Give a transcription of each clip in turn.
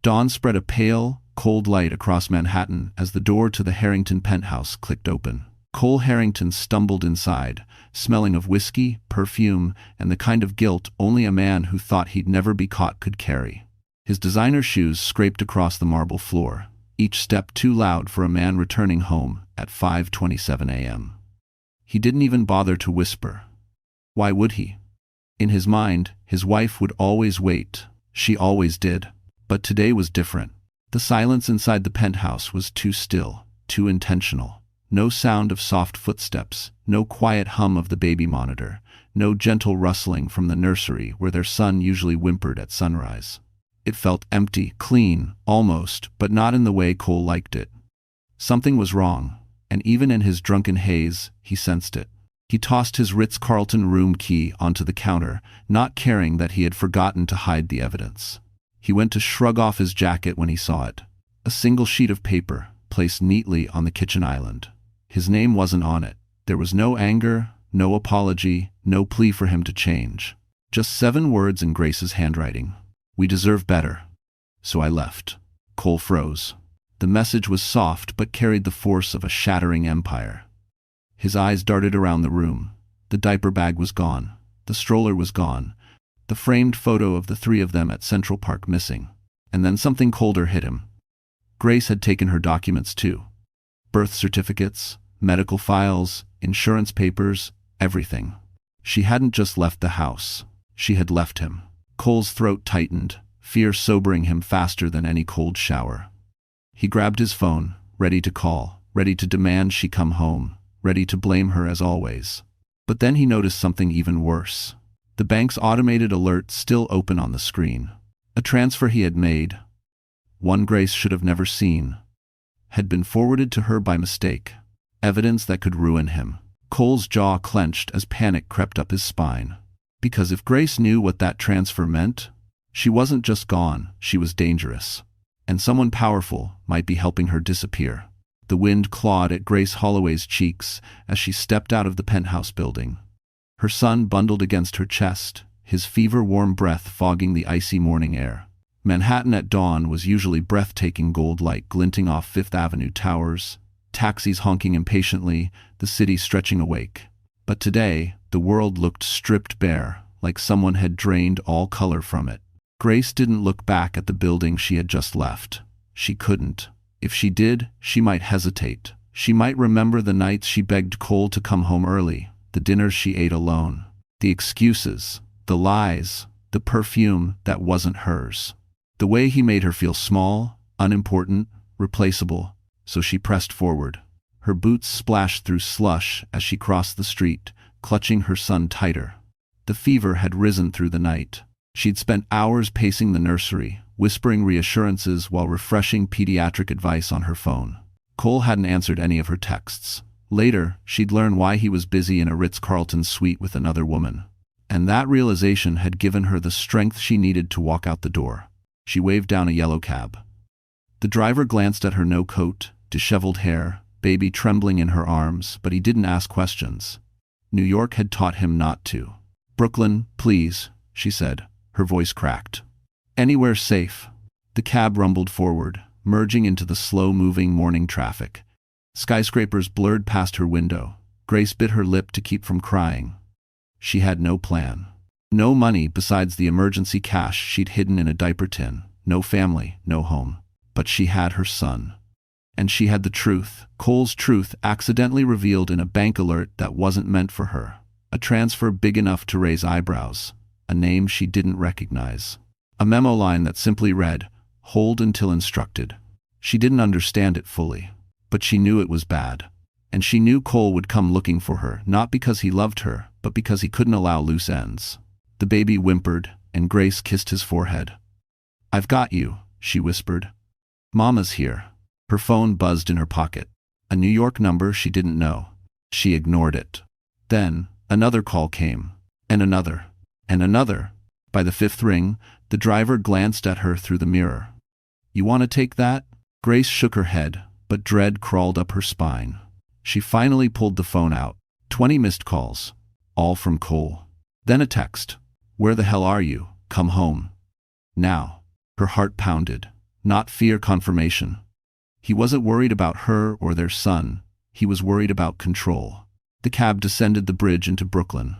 Dawn spread a pale, cold light across Manhattan as the door to the Harrington penthouse clicked open. Cole Harrington stumbled inside, smelling of whiskey, perfume, and the kind of guilt only a man who thought he'd never be caught could carry. His designer shoes scraped across the marble floor, each step too loud for a man returning home at 5:27 a.m. He didn't even bother to whisper. Why would he? In his mind, his wife would always wait. She always did. But today was different. The silence inside the penthouse was too still, too intentional. No sound of soft footsteps, no quiet hum of the baby monitor, no gentle rustling from the nursery where their son usually whimpered at sunrise. It felt empty, clean, almost, but not in the way Cole liked it. Something was wrong, and even in his drunken haze, he sensed it. He tossed his Ritz-Carlton room key onto the counter, not caring that he had forgotten to hide the evidence. He went to shrug off his jacket when he saw it. A single sheet of paper, placed neatly on the kitchen island. His name wasn't on it. There was no anger, no apology, no plea for him to change. Just 7 words in Grace's handwriting. We deserve better. So I left. Cole froze. The message was soft but carried the force of a shattering empire. His eyes darted around the room. The diaper bag was gone. The stroller was gone. The framed photo of the 3 of them at Central Park missing. And then something colder hit him. Grace had taken her documents too. Birth certificates, medical files, insurance papers, everything. She hadn't just left the house. She had left him. Cole's throat tightened, fear sobering him faster than any cold shower. He grabbed his phone, ready to call, ready to demand she come home, ready to blame her as always. But then he noticed something even worse. The bank's automated alert still open on the screen. A transfer he had made, one Grace should have never seen, had been forwarded to her by mistake. Evidence that could ruin him. Cole's jaw clenched as panic crept up his spine. Because if Grace knew what that transfer meant, she wasn't just gone, she was dangerous. And someone powerful might be helping her disappear. The wind clawed at Grace Holloway's cheeks as she stepped out of the penthouse building. Her son bundled against her chest, his fever-warm breath fogging the icy morning air. Manhattan at dawn was usually breathtaking gold light glinting off Fifth Avenue towers, taxis honking impatiently, the city stretching awake. But today, the world looked stripped bare, like someone had drained all color from it. Grace didn't look back at the building she had just left. She couldn't. If she did, she might hesitate. She might remember the nights she begged Cole to come home early, the dinners she ate alone, the excuses, the lies, the perfume that wasn't hers. The way he made her feel small, unimportant, replaceable. So she pressed forward. Her boots splashed through slush as she crossed the street, clutching her son tighter. The fever had risen through the night. She'd spent hours pacing the nursery, whispering reassurances while refreshing pediatric advice on her phone. Cole hadn't answered any of her texts. Later, she'd learn why he was busy in a Ritz-Carlton suite with another woman. And that realization had given her the strength she needed to walk out the door. She waved down a yellow cab. The driver glanced at her no-coat, disheveled hair, baby trembling in her arms, but he didn't ask questions. New York had taught him not to. "Brooklyn, please," she said, her voice cracked. "Anywhere safe." The cab rumbled forward, merging into the slow-moving morning traffic. Skyscrapers blurred past her window. Grace bit her lip to keep from crying. She had no plan. No money besides the emergency cash she'd hidden in a diaper tin. No family, no home. But she had her son. And she had the truth, Cole's truth accidentally revealed in a bank alert that wasn't meant for her. A transfer big enough to raise eyebrows. A name she didn't recognize. A memo line that simply read, "Hold until instructed." She didn't understand it fully. But she knew it was bad. And she knew Cole would come looking for her, not because he loved her, but because he couldn't allow loose ends. The baby whimpered, and Grace kissed his forehead. "I've got you," she whispered. "Mama's here." Her phone buzzed in her pocket. A New York number she didn't know. She ignored it. Then, another call came. And another. And another. By the 5th ring, the driver glanced at her through the mirror. "You want to take that?" Grace shook her head, but dread crawled up her spine. She finally pulled the phone out. 20 missed calls. All from Cole. Then a text. "Where the hell are you? Come home. Now." Her heart pounded. not fear confirmation. He wasn't worried about her or their son, he was worried about control. The cab descended the bridge into Brooklyn.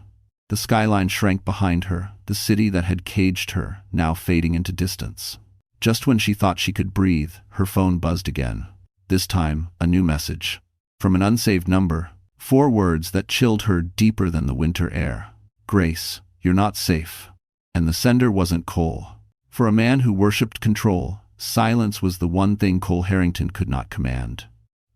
The skyline shrank behind her, the city that had caged her, now fading into distance. Just when she thought she could breathe, her phone buzzed again. This time, a new message. From an unsaved number, 4 words that chilled her deeper than the winter air. Grace, you're not safe. And the sender wasn't Cole. For a man who worshipped control, silence was the one thing Cole Harrington could not command.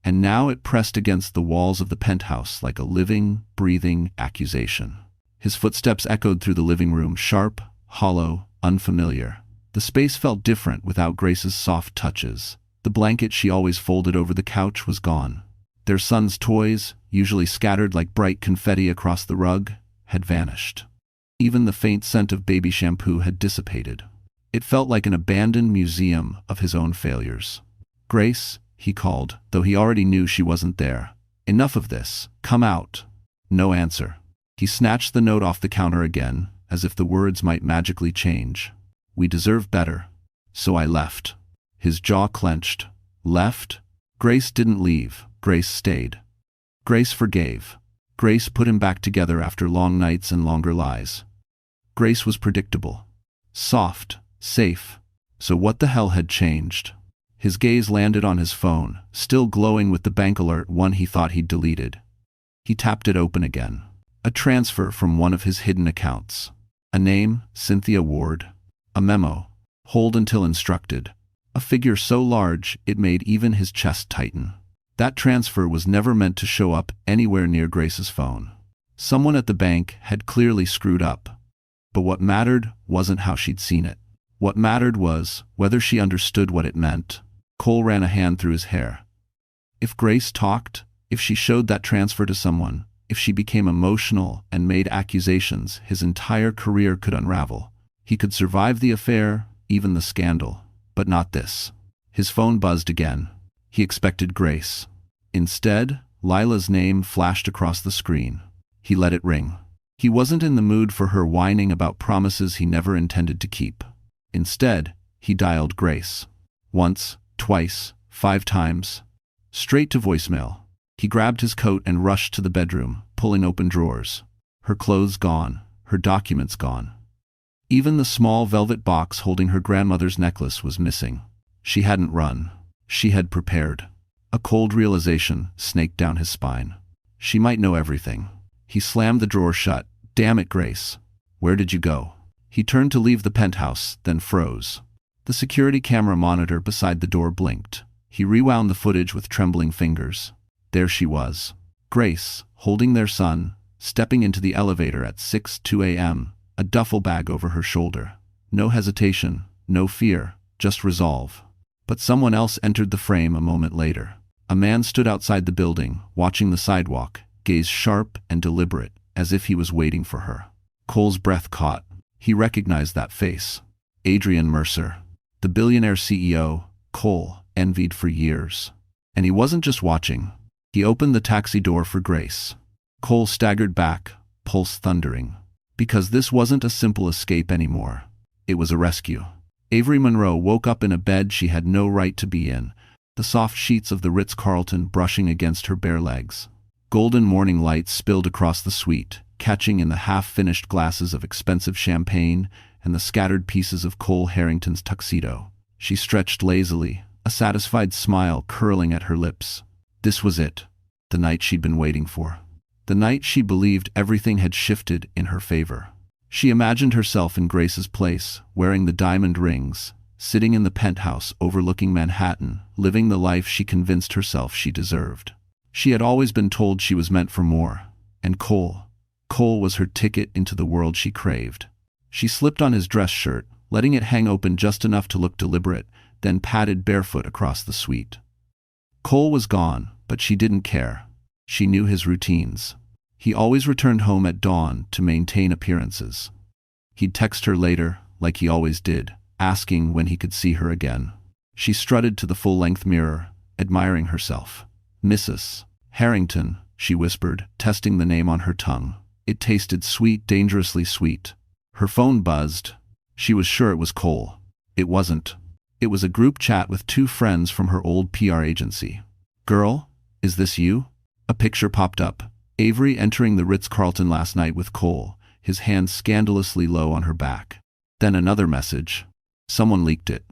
And now it pressed against the walls of the penthouse like a living, breathing accusation. His footsteps echoed through the living room, sharp, hollow, unfamiliar. The space felt different without Grace's soft touches. The blanket she always folded over the couch was gone. Their son's toys, usually scattered like bright confetti across the rug, had vanished. Even the faint scent of baby shampoo had dissipated. It felt like an abandoned museum of his own failures. Grace, he called, though he already knew she wasn't there. Enough of this. Come out. No answer. He snatched the note off the counter again, as if the words might magically change. We deserve better. So I left. His jaw clenched. Left? Grace didn't leave. Grace stayed. Grace forgave. Grace put him back together after long nights and longer lies. Grace was predictable. Soft. Safe. So what the hell had changed? His gaze landed on his phone, still glowing with the bank alert, one he thought he'd deleted. He tapped it open again. A transfer from one of his hidden accounts. A name, Cynthia Ward. A memo, hold until instructed. A figure so large it made even his chest tighten. That transfer was never meant to show up anywhere near Grace's phone. Someone at the bank had clearly screwed up. But what mattered wasn't how she'd seen it. What mattered was whether she understood what it meant. Cole ran a hand through his hair. If Grace talked, if she showed that transfer to someone, if she became emotional and made accusations, his entire career could unravel. He could survive the affair, even the scandal, but not this. His phone buzzed again. He expected Grace. Instead, Lila's name flashed across the screen. He let it ring. He wasn't in the mood for her whining about promises he never intended to keep. Instead, he dialed Grace. Once, twice, 5 times. Straight to voicemail. He grabbed his coat and rushed to the bedroom, pulling open drawers. Her clothes gone, her documents gone. Even the small velvet box holding her grandmother's necklace was missing. She hadn't run. She had prepared. A cold realization snaked down his spine. She might know everything. He slammed the drawer shut. Damn it, Grace. Where did you go? He turned to leave the penthouse, then froze. The security camera monitor beside the door blinked. He rewound the footage with trembling fingers. There she was. Grace, holding their son, stepping into the elevator at 6:02 a.m., a duffel bag over her shoulder. No hesitation, no fear, just resolve. But someone else entered the frame a moment later. A man stood outside the building, watching the sidewalk, gaze sharp and deliberate, as if he was waiting for her. Cole's breath caught. He recognized that face. Adrian Mercer. The billionaire CEO, Cole envied for years. And he wasn't just watching. He opened the taxi door for Grace. Cole staggered back, pulse thundering. Because this wasn't a simple escape anymore. It was a rescue. Avery Monroe woke up in a bed she had no right to be in, the soft sheets of the Ritz-Carlton brushing against her bare legs. Golden morning light spilled across the suite, catching in the half-finished glasses of expensive champagne and the scattered pieces of Cole Harrington's tuxedo. She stretched lazily, a satisfied smile curling at her lips. This was it, the night she'd been waiting for. The night she believed everything had shifted in her favor. She imagined herself in Grace's place, wearing the diamond rings, sitting in the penthouse overlooking Manhattan, living the life she convinced herself she deserved. She had always been told she was meant for more, and Cole was her ticket into the world she craved. She slipped on his dress shirt, letting it hang open just enough to look deliberate, then padded barefoot across the suite. Cole was gone, but she didn't care. She knew his routines. He always returned home at dawn to maintain appearances. He'd text her later, like he always did, asking when he could see her again. She strutted to the full-length mirror, admiring herself. Mrs. Harrington, she whispered, testing the name on her tongue. It tasted sweet, dangerously sweet. Her phone buzzed. She was sure it was Cole. It wasn't. It was a group chat with 2 friends from her old PR agency. "Girl, is this you?" A picture popped up. Avery entering the Ritz-Carlton last night with Cole, his hand scandalously low on her back. Then another message. Someone leaked it.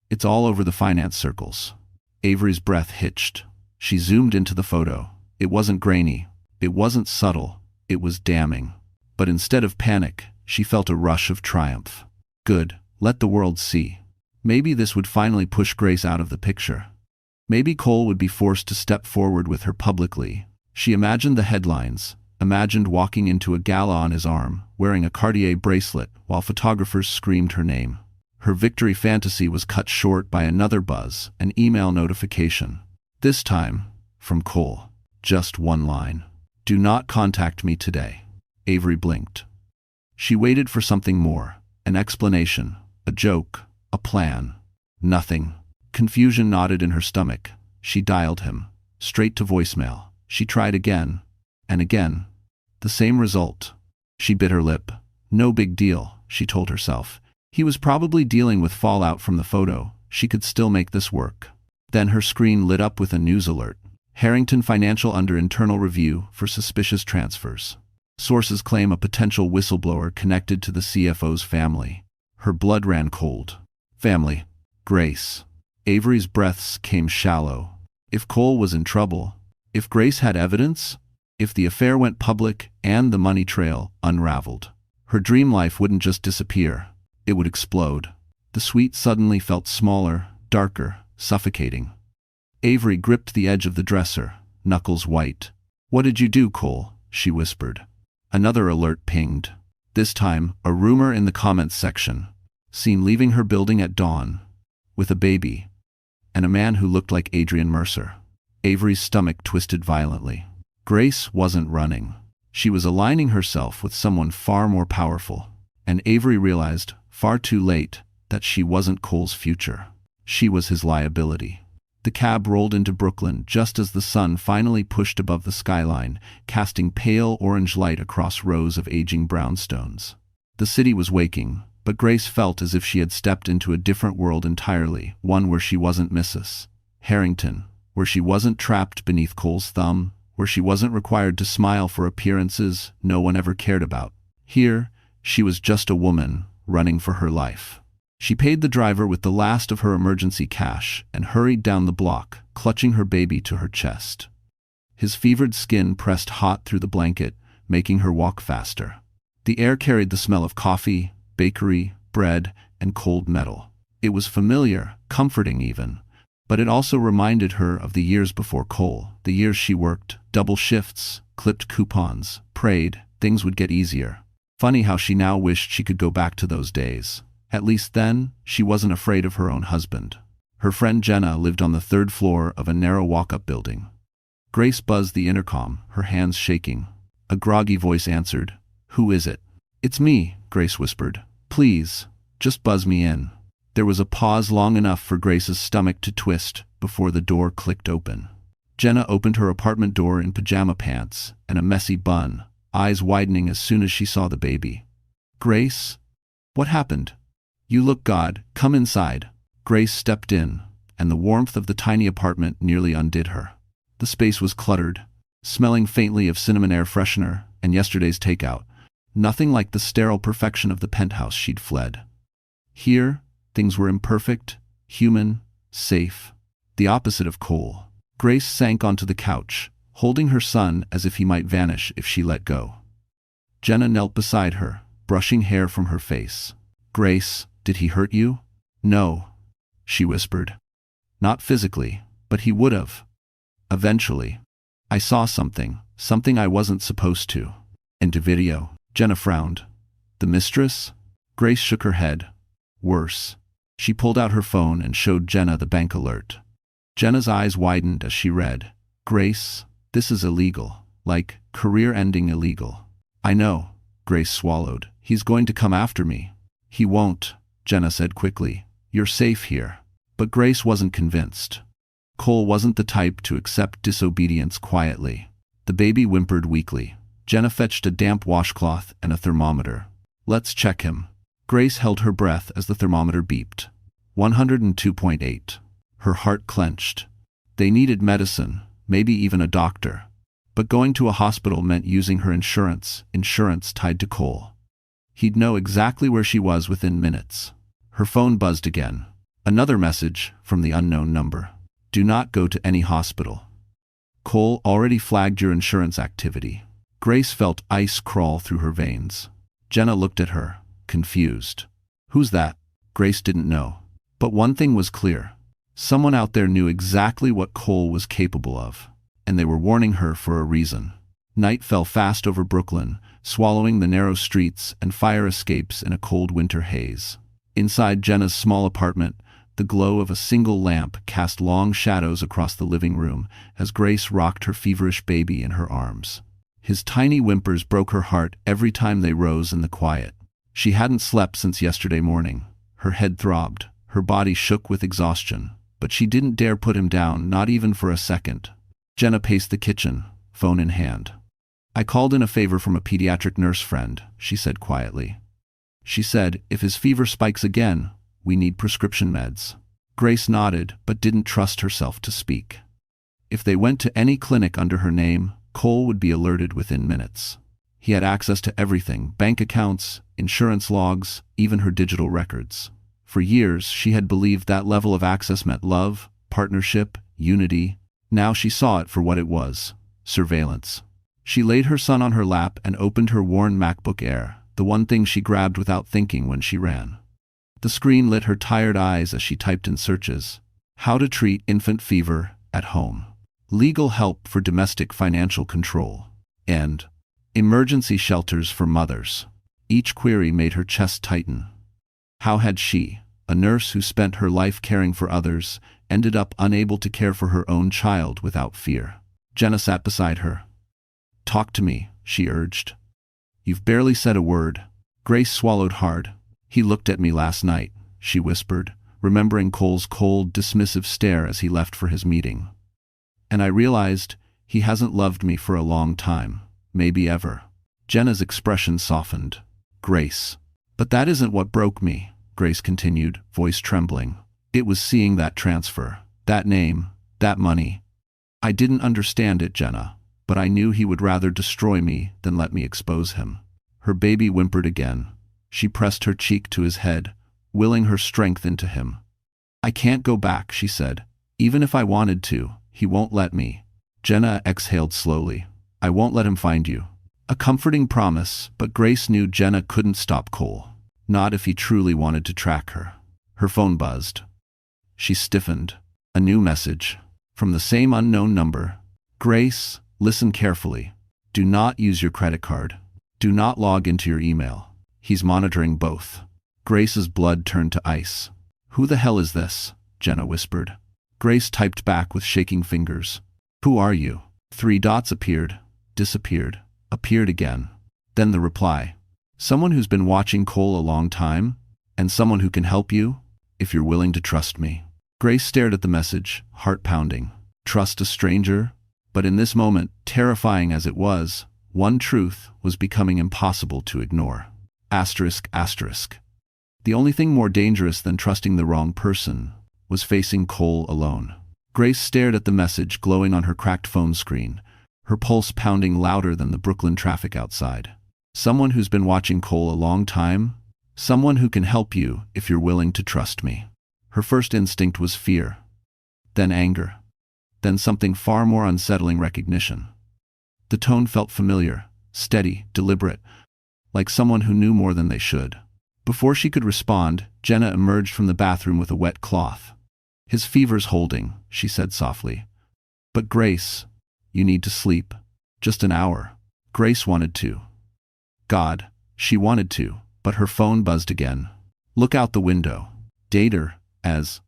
"It's all over the finance circles." Avery's breath hitched. She zoomed into the photo. It wasn't grainy. It wasn't subtle. It was damning. But instead of panic, she felt a rush of triumph. Good. Let the world see. Maybe this would finally push Grace out of the picture. Maybe Cole would be forced to step forward with her publicly. She imagined the headlines, imagined walking into a gala on his arm, wearing a Cartier bracelet while photographers screamed her name. Her victory fantasy was cut short by another buzz, an email notification. This time, from Cole. Just one line. "Do not contact me today." Avery blinked. She waited for something more, an explanation, a joke, a plan. Nothing. Confusion knotted in her stomach. She dialed him. Straight to voicemail. She tried again, and again. The same result. She bit her lip. No big deal, she told herself. He was probably dealing with fallout from the photo. She could still make this work. Then her screen lit up with a news alert. Harrington Financial under internal review for suspicious transfers. Sources claim a potential whistleblower connected to the CFO's family. Her blood ran cold. Family. Grace. Avery's breaths came shallow. If Cole was in trouble, if Grace had evidence, if the affair went public and the money trail unraveled, her dream life wouldn't just disappear. It would explode. The suite suddenly felt smaller, darker, suffocating. Avery gripped the edge of the dresser, knuckles white. "What did you do, Cole?" she whispered. Another alert pinged. This time, a rumor in the comments section. Seen leaving her building at dawn, with a baby, and a man who looked like Adrian Mercer. Avery's stomach twisted violently. Grace wasn't running. She was aligning herself with someone far more powerful. And Avery realized, far too late, that she wasn't Cole's future. She was his liability. The cab rolled into Brooklyn just as the sun finally pushed above the skyline, casting pale orange light across rows of aging brownstones. The city was waking, but Grace felt as if she had stepped into a different world entirely, one where she wasn't Mrs. Harrington, where she wasn't trapped beneath Cole's thumb, where she wasn't required to smile for appearances no one ever cared about. Here, she was just a woman, running for her life. She paid the driver with the last of her emergency cash and hurried down the block, clutching her baby to her chest. His fevered skin pressed hot through the blanket, making her walk faster. The air carried the smell of coffee, bakery, bread, and cold metal. It was familiar, comforting even, but it also reminded her of the years before Cole, the years she worked, double shifts, clipped coupons, prayed things would get easier. Funny how she now wished she could go back to those days. At least then, she wasn't afraid of her own husband. Her friend Jenna lived on the 3rd floor of a narrow walk-up building. Grace buzzed the intercom, her hands shaking. A groggy voice answered. "Who is it?" "It's me," Grace whispered. "Please, just buzz me in." There was a pause long enough for Grace's stomach to twist before the door clicked open. Jenna opened her apartment door in pajama pants and a messy bun, eyes widening as soon as she saw the baby. "Grace? What happened?" "You look God, come inside." Grace stepped in, and the warmth of the tiny apartment nearly undid her. The space was cluttered, smelling faintly of cinnamon air freshener and yesterday's takeout. Nothing like the sterile perfection of the penthouse she'd fled. Here, things were imperfect, human, safe. The opposite of Cole. Grace sank onto the couch, holding her son as if he might vanish if she let go. Jenna knelt beside her, brushing hair from her face. "Grace, did he hurt you?" "No," she whispered. "Not physically, but he would have. Eventually. I saw something I wasn't supposed to." "Into video." Jenna frowned. "The Mistress?" Grace shook her head. "Worse." She pulled out her phone and showed Jenna the bank alert. Jenna's eyes widened as she read. "Grace, this is illegal. Like, career-ending illegal." "I know," Grace swallowed. "He's going to come after me." "He won't," Jenna said quickly. "You're safe here." But Grace wasn't convinced. Cole wasn't the type to accept disobedience quietly. The baby whimpered weakly. Jenna fetched a damp washcloth and a thermometer. "Let's check him." Grace held her breath as the thermometer beeped. 102.8. Her heart clenched. They needed medicine, maybe even a doctor. But going to a hospital meant using her insurance tied to Cole. He'd know exactly where she was within minutes. Her phone buzzed again. Another message from the unknown number. Do not go to any hospital. Cole already flagged your insurance activity. Grace felt ice crawl through her veins. Jenna looked at her, confused. Who's that? Grace didn't know. But one thing was clear. Someone out there knew exactly what Cole was capable of, and they were warning her for a reason. Night fell fast over Brooklyn, swallowing the narrow streets and fire escapes in a cold winter haze. Inside Jenna's small apartment, the glow of a single lamp cast long shadows across the living room as Grace rocked her feverish baby in her arms. His tiny whimpers broke her heart every time they rose in the quiet. She hadn't slept since yesterday morning. Her head throbbed, her body shook with exhaustion, but she didn't dare put him down, not even for a second. Jenna paced the kitchen, phone in hand. I called in a favor from a pediatric nurse friend, she said quietly. She said, if his fever spikes again, we need prescription meds. Grace nodded, but didn't trust herself to speak. If they went to any clinic under her name, Cole would be alerted within minutes. He had access to everything: bank accounts, insurance logs, even her digital records. For years, she had believed that level of access meant love, partnership, unity. Now she saw it for what it was: surveillance. She laid her son on her lap and opened her worn MacBook Air, the one thing she grabbed without thinking when she ran. The screen lit her tired eyes as she typed in searches. How to treat infant fever at home. Legal help for domestic financial control. And emergency shelters for mothers. Each query made her chest tighten. How had she, a nurse who spent her life caring for others, ended up unable to care for her own child without fear? Jenna sat beside her. Talk to me, she urged. You've barely said a word. Grace swallowed hard. He looked at me last night, she whispered, remembering Cole's cold, dismissive stare as he left for his meeting. And I realized he hasn't loved me for a long time, maybe ever. Jenna's expression softened. Grace. But that isn't what broke me, Grace continued, voice trembling. It was seeing that transfer, that name, that money. I didn't understand it, Jenna, but I knew he would rather destroy me than let me expose him. Her baby whimpered again. She pressed her cheek to his head, willing her strength into him. I can't go back, she said. Even if I wanted to, he won't let me. Jenna exhaled slowly. I won't let him find you. A comforting promise, but Grace knew Jenna couldn't stop Cole. Not if he truly wanted to track her. Her phone buzzed. She stiffened. A new message. From the same unknown number. Grace, listen carefully. Do not use your credit card. Do not log into your email. He's monitoring both. Grace's blood turned to ice. Who the hell is this? Jenna whispered. Grace typed back with shaking fingers. Who are you? 3 dots appeared, disappeared, appeared again. Then the reply. Someone who's been watching Cole a long time, and someone who can help you, if you're willing to trust me. Grace stared at the message, heart pounding. Trust a stranger? But in this moment, terrifying as it was, one truth was becoming impossible to ignore. Asterisk, asterisk. The only thing more dangerous than trusting the wrong person was facing Cole alone. Grace stared at the message glowing on her cracked phone screen, her pulse pounding louder than the Brooklyn traffic outside. Someone who's been watching Cole a long time? Someone who can help you if you're willing to trust me. Her first instinct was fear, then anger, then something far more unsettling: recognition. The tone felt familiar, steady, deliberate, like someone who knew more than they should. Before she could respond, Jenna emerged from the bathroom with a wet cloth. His fever's holding, she said softly. But Grace, you need to sleep. Just an hour. Grace wanted to. God, she wanted to, but her phone buzzed again. Look out the window. Dater, as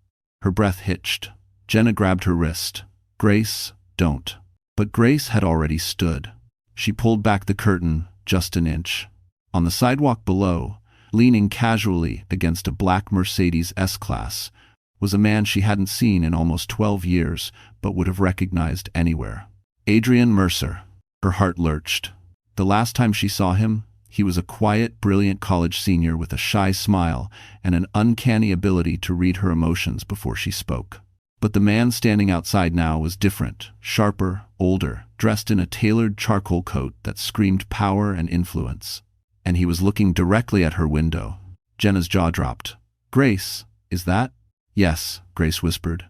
her breath hitched. Jenna grabbed her wrist. Grace, don't. But Grace had already stood. She pulled back the curtain just an inch. On the sidewalk below, leaning casually against a black Mercedes S-Class, was a man she hadn't seen in almost 12 years, but would have recognized anywhere. Adrian Mercer. Her heart lurched. The last time she saw him, He was a quiet, brilliant college senior with a shy smile and an uncanny ability to read her emotions before she spoke. But the man standing outside now was different, sharper, older, dressed in a tailored charcoal coat that screamed power and influence. And he was looking directly at her window. Jenna's jaw dropped. "Grace, is that?" "Yes," Grace whispered.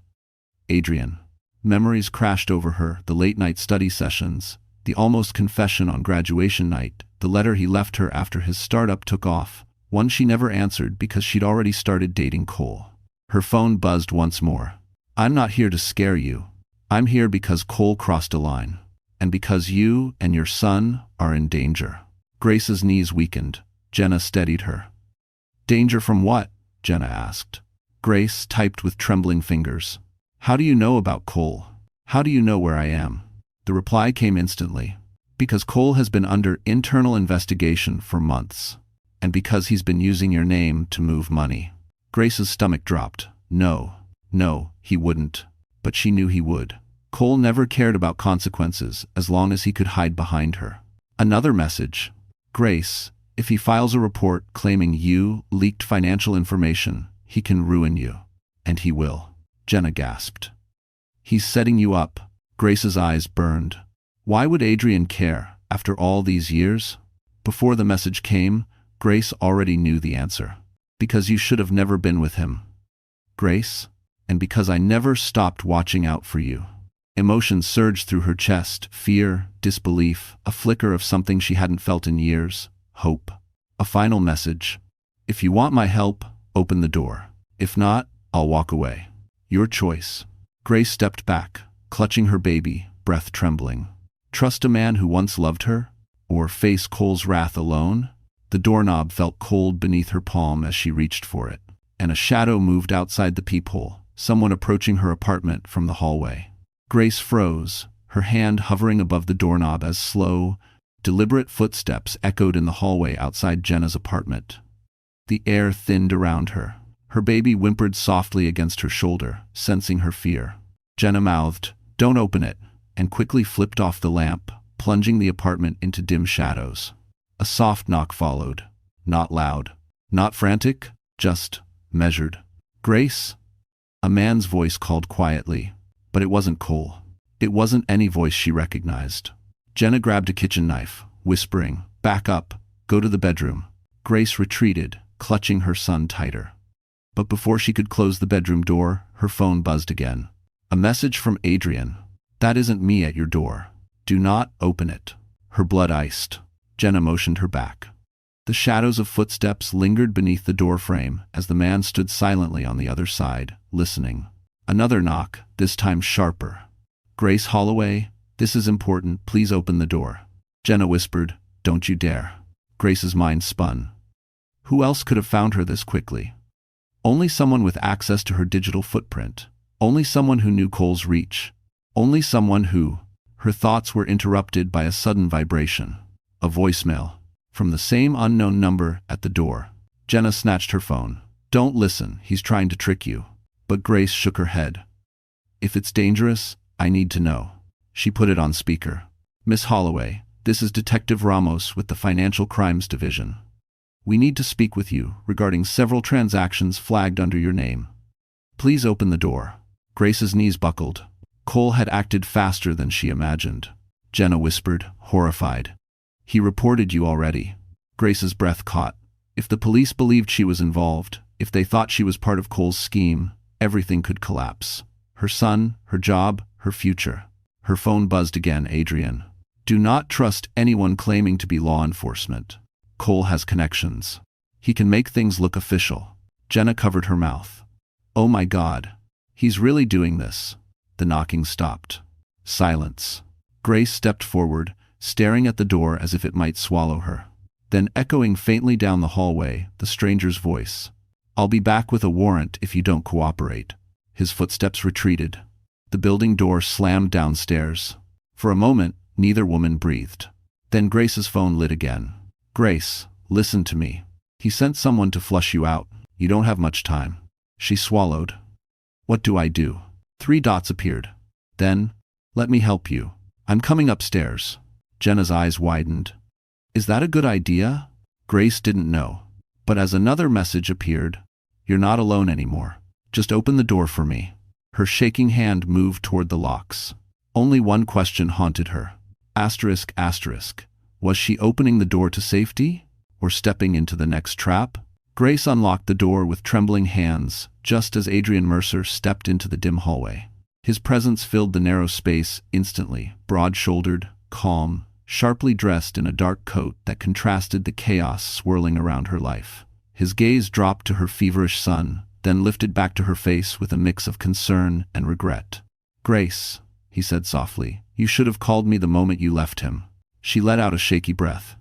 "Adrian." Memories crashed over her, the late-night study sessions, the almost confession on graduation night, the letter he left her after his startup took off, one she never answered because she'd already started dating Cole. Her phone buzzed once more. "I'm not here to scare you. I'm here because Cole crossed a line. And because you and your son are in danger." Grace's knees weakened. Jenna steadied her. "Danger from what?" Jenna asked. Grace typed with trembling fingers. "How do you know about Cole? How do you know where I am?" The reply came instantly. "Because Cole has been under internal investigation for months. And because he's been using your name to move money." Grace's stomach dropped. No, he wouldn't. But she knew he would. Cole never cared about consequences as long as he could hide behind her. Another message. "Grace, if he files a report claiming you leaked financial information, he can ruin you. And he will." Jenna gasped. "He's setting you up." Grace's eyes burned. Why would Adrian care, after all these years? Before the message came, Grace already knew the answer. "Because you should have never been with him, Grace, and because I never stopped watching out for you." Emotions surged through her chest, fear, disbelief, a flicker of something she hadn't felt in years, hope. A final message. "If you want my help, open the door. If not, I'll walk away. Your choice." Grace stepped back, clutching her baby, breath trembling. Trust a man who once loved her? Or face Cole's wrath alone? The doorknob felt cold beneath her palm as she reached for it, and a shadow moved outside the peephole, someone approaching her apartment from the hallway. Grace froze, her hand hovering above the doorknob as slow, deliberate footsteps echoed in the hallway outside Jenna's apartment. The air thinned around her. Her baby whimpered softly against her shoulder, sensing her fear. Jenna mouthed, "Don't open it," and quickly flipped off the lamp, plunging the apartment into dim shadows. A soft knock followed. Not loud, not frantic, just measured. "Grace?" A man's voice called quietly, but it wasn't Cole. It wasn't any voice she recognized. Jenna grabbed a kitchen knife, whispering, "Back up, go to the bedroom." Grace retreated, clutching her son tighter. But before she could close the bedroom door, her phone buzzed again. A message from Adrian. "That isn't me at your door. Do not open it." Her blood iced. Jenna motioned her back. The shadows of footsteps lingered beneath the doorframe as the man stood silently on the other side, listening. Another knock, this time sharper. "Grace Holloway, this is important. Please open the door." Jenna whispered, "Don't you dare." Grace's mind spun. Who else could have found her this quickly? Only someone with access to her digital footprint. Only someone who knew Cole's reach. Only someone who... Her thoughts were interrupted by a sudden vibration. A voicemail. From the same unknown number at the door. Jenna snatched her phone. "Don't listen, he's trying to trick you." But Grace shook her head. "If it's dangerous, I need to know." She put it on speaker. "Miss Holloway, this is Detective Ramos with the Financial Crimes Division. We need to speak with you regarding several transactions flagged under your name. Please open the door." Grace's knees buckled. Cole had acted faster than she imagined. Jenna whispered, horrified. "He reported you already." Grace's breath caught. If the police believed she was involved, if they thought she was part of Cole's scheme, everything could collapse. Her son, her job, her future. Her phone buzzed again. "Adrian. Do not trust anyone claiming to be law enforcement. Cole has connections. He can make things look official." Jenna covered her mouth. "Oh my God. He's really doing this." The knocking stopped. Silence. Grace stepped forward, staring at the door as if it might swallow her. Then echoing faintly down the hallway, the stranger's voice. "I'll be back with a warrant if you don't cooperate." His footsteps retreated. The building door slammed downstairs. For a moment, neither woman breathed. Then Grace's phone lit again. "Grace, listen to me. He sent someone to flush you out. You don't have much time." She swallowed. "What do I do?" 3 dots appeared. Then, "Let me help you. I'm coming upstairs." Jenna's eyes widened. Is that a good idea? Grace didn't know. But as another message appeared, you're not alone anymore. Just open the door for me. Her shaking hand moved toward the locks. Only one question haunted her. Asterisk, asterisk. Was she opening the door to safety? Or stepping into the next trap? Grace unlocked the door with trembling hands, just as Adrian Mercer stepped into the dim hallway. His presence filled the narrow space instantly, broad-shouldered, calm, sharply dressed in a dark coat that contrasted the chaos swirling around her life. His gaze dropped to her feverish son, then lifted back to her face with a mix of concern and regret. Grace, he said softly, you should have called me the moment you left him. She let out a shaky breath.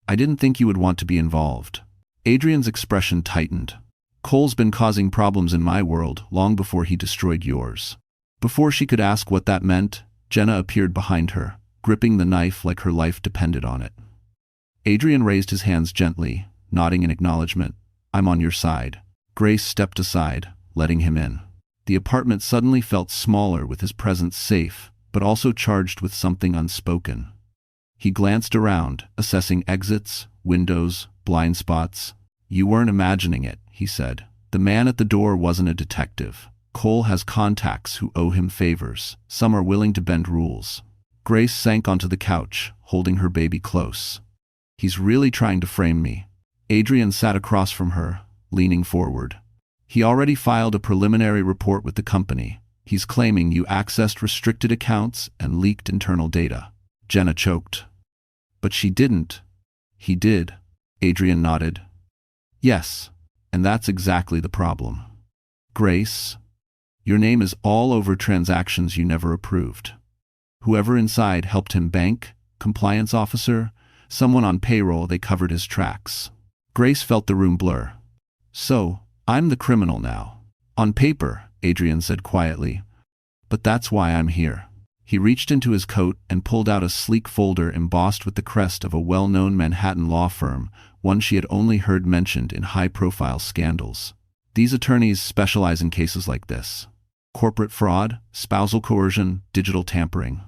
I didn't think you would want to be involved. Adrian's expression tightened. Cole's been causing problems in my world long before he destroyed yours. Before she could ask what that meant, Jenna appeared behind her, gripping the knife like her life depended on it. Adrian raised his hands gently, nodding in acknowledgement. I'm on your side. Grace stepped aside, letting him in. The apartment suddenly felt smaller with his presence safe, but also charged with something unspoken. He glanced around, assessing exits, windows, blind spots. You weren't imagining it, he said. The man at the door wasn't a detective. Cole has contacts who owe him favors. Some are willing to bend rules. Grace sank onto the couch, holding her baby close. He's really trying to frame me. Adrian sat across from her, leaning forward. He already filed a preliminary report with the company. He's claiming you accessed restricted accounts and leaked internal data. Jenna choked. But she didn't. He did. Adrian nodded. Yes, and that's exactly the problem. Grace, your name is all over transactions you never approved. Whoever inside helped him bank, compliance officer, someone on payroll, they covered his tracks. Grace felt the room blur. So, I'm the criminal now. On paper, Adrian said quietly. But that's why I'm here. He reached into his coat and pulled out a sleek folder embossed with the crest of a well-known Manhattan law firm, one she had only heard mentioned in high-profile scandals. These attorneys specialize in cases like this. Corporate fraud, spousal coercion, digital tampering.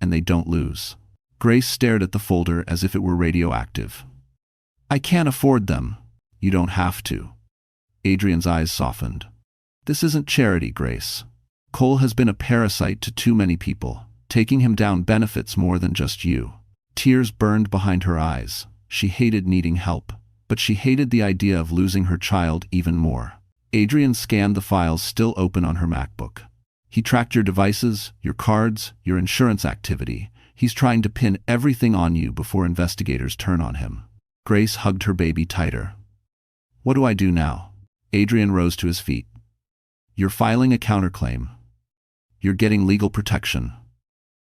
And they don't lose. Grace stared at the folder as if it were radioactive. I can't afford them. You don't have to. Adrian's eyes softened. This isn't charity, Grace. Cole has been a parasite to too many people. Taking him down benefits more than just you. Tears burned behind her eyes. She hated needing help, but she hated the idea of losing her child even more. Adrian scanned the files still open on her MacBook. He tracked your devices, your cards, your insurance activity. He's trying to pin everything on you before investigators turn on him. Grace hugged her baby tighter. What do I do now? Adrian rose to his feet. You're filing a counterclaim. You're getting legal protection.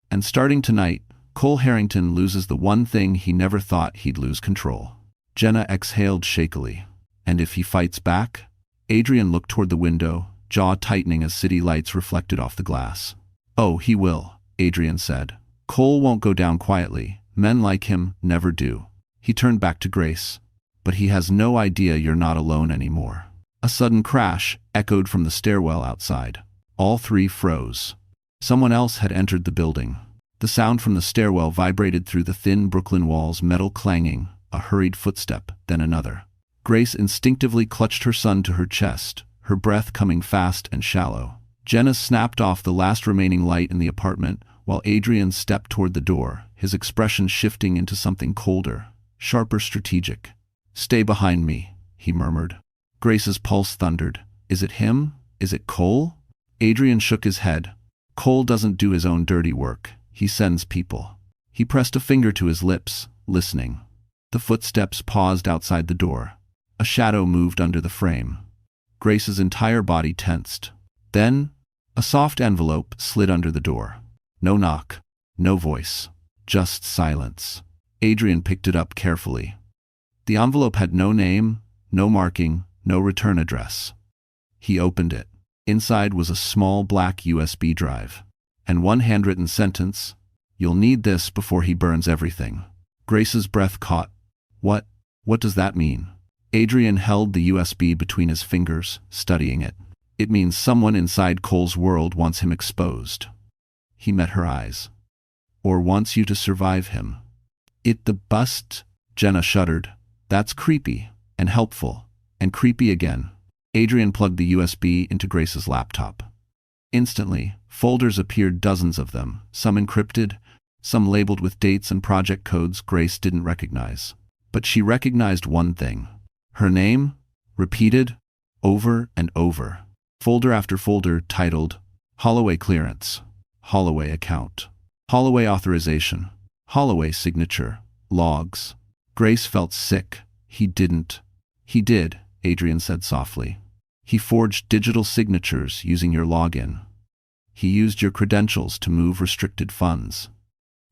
And starting tonight, Cole Harrington loses the one thing he never thought he'd lose control. Jenna exhaled shakily. And if he fights back? Adrian looked toward the window, jaw tightening as city lights reflected off the glass. Oh, he will, Adrian said. Cole won't go down quietly. Men like him never do. He turned back to Grace. But he has no idea you're not alone anymore. A sudden crash echoed from the stairwell outside. All three froze. Someone else had entered the building. The sound from the stairwell vibrated through the thin Brooklyn walls, metal clanging, a hurried footstep, then another. Grace instinctively clutched her son to her chest, her breath coming fast and shallow. Jenna snapped off the last remaining light in the apartment, while Adrian stepped toward the door, his expression shifting into something colder, sharper, strategic. Stay behind me, he murmured. Grace's pulse thundered. Is it him? Is it Cole? Adrian shook his head. Cole doesn't do his own dirty work. He sends people. He pressed a finger to his lips, listening. The footsteps paused outside the door. A shadow moved under the frame. Grace's entire body tensed. Then, a soft envelope slid under the door. No knock, no voice, just silence. Adrian picked it up carefully. The envelope had no name, no marking, no return address. He opened it. Inside was a small black USB drive. And one handwritten sentence, "You'll need this before he burns everything." Grace's breath caught. What does that mean? Adrian held the USB between his fingers, studying it. It means someone inside Cole's world wants him exposed. He met her eyes. Or wants you to survive him. The bust, Jenna shuddered. That's creepy, and helpful, and creepy again. Adrian plugged the USB into Grace's laptop. Instantly, folders appeared, dozens of them, some encrypted, some labeled with dates and project codes Grace didn't recognize. But she recognized one thing. Her name, repeated, over and over. Folder after folder titled, Holloway Clearance, Holloway Account, Holloway Authorization, Holloway Signature, Logs. Grace felt sick. He didn't. He did, Adrian said softly. He forged digital signatures using your login. He used your credentials to move restricted funds.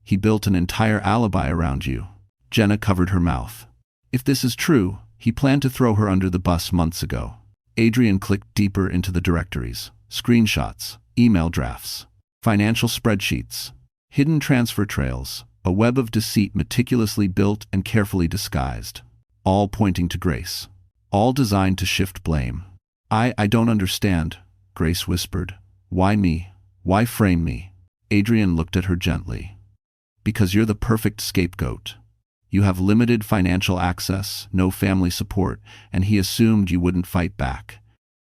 He built an entire alibi around you. Jenna covered her mouth. If this is true, he planned to throw her under the bus months ago. Adrian clicked deeper into the directories. Screenshots, email drafts, financial spreadsheets, hidden transfer trails, a web of deceit meticulously built and carefully disguised. All pointing to Grace. All designed to shift blame. I don't understand, Grace whispered. Why me? Why frame me? Adrian looked at her gently. Because you're the perfect scapegoat. You have limited financial access, no family support, and he assumed you wouldn't fight back.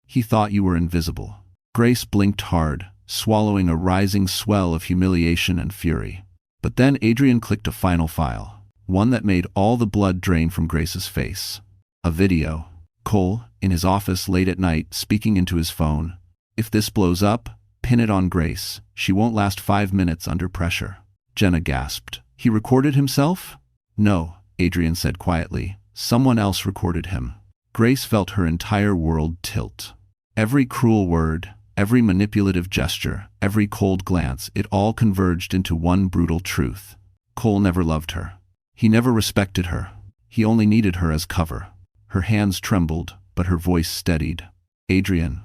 He thought you were invisible. Grace blinked hard, swallowing a rising swell of humiliation and fury. But then Adrian clicked a final file, one that made all the blood drain from Grace's face. A video. Cole, in his office late at night, speaking into his phone. If this blows up, pin it on Grace. She won't last 5 minutes under pressure. Jenna gasped. He recorded himself? No, Adrian said quietly. Someone else recorded him. Grace felt her entire world tilt. Every cruel word, every manipulative gesture, every cold glance, it all converged into one brutal truth. Cole never loved her. He never respected her. He only needed her as cover. Her hands trembled, but her voice steadied. Adrian,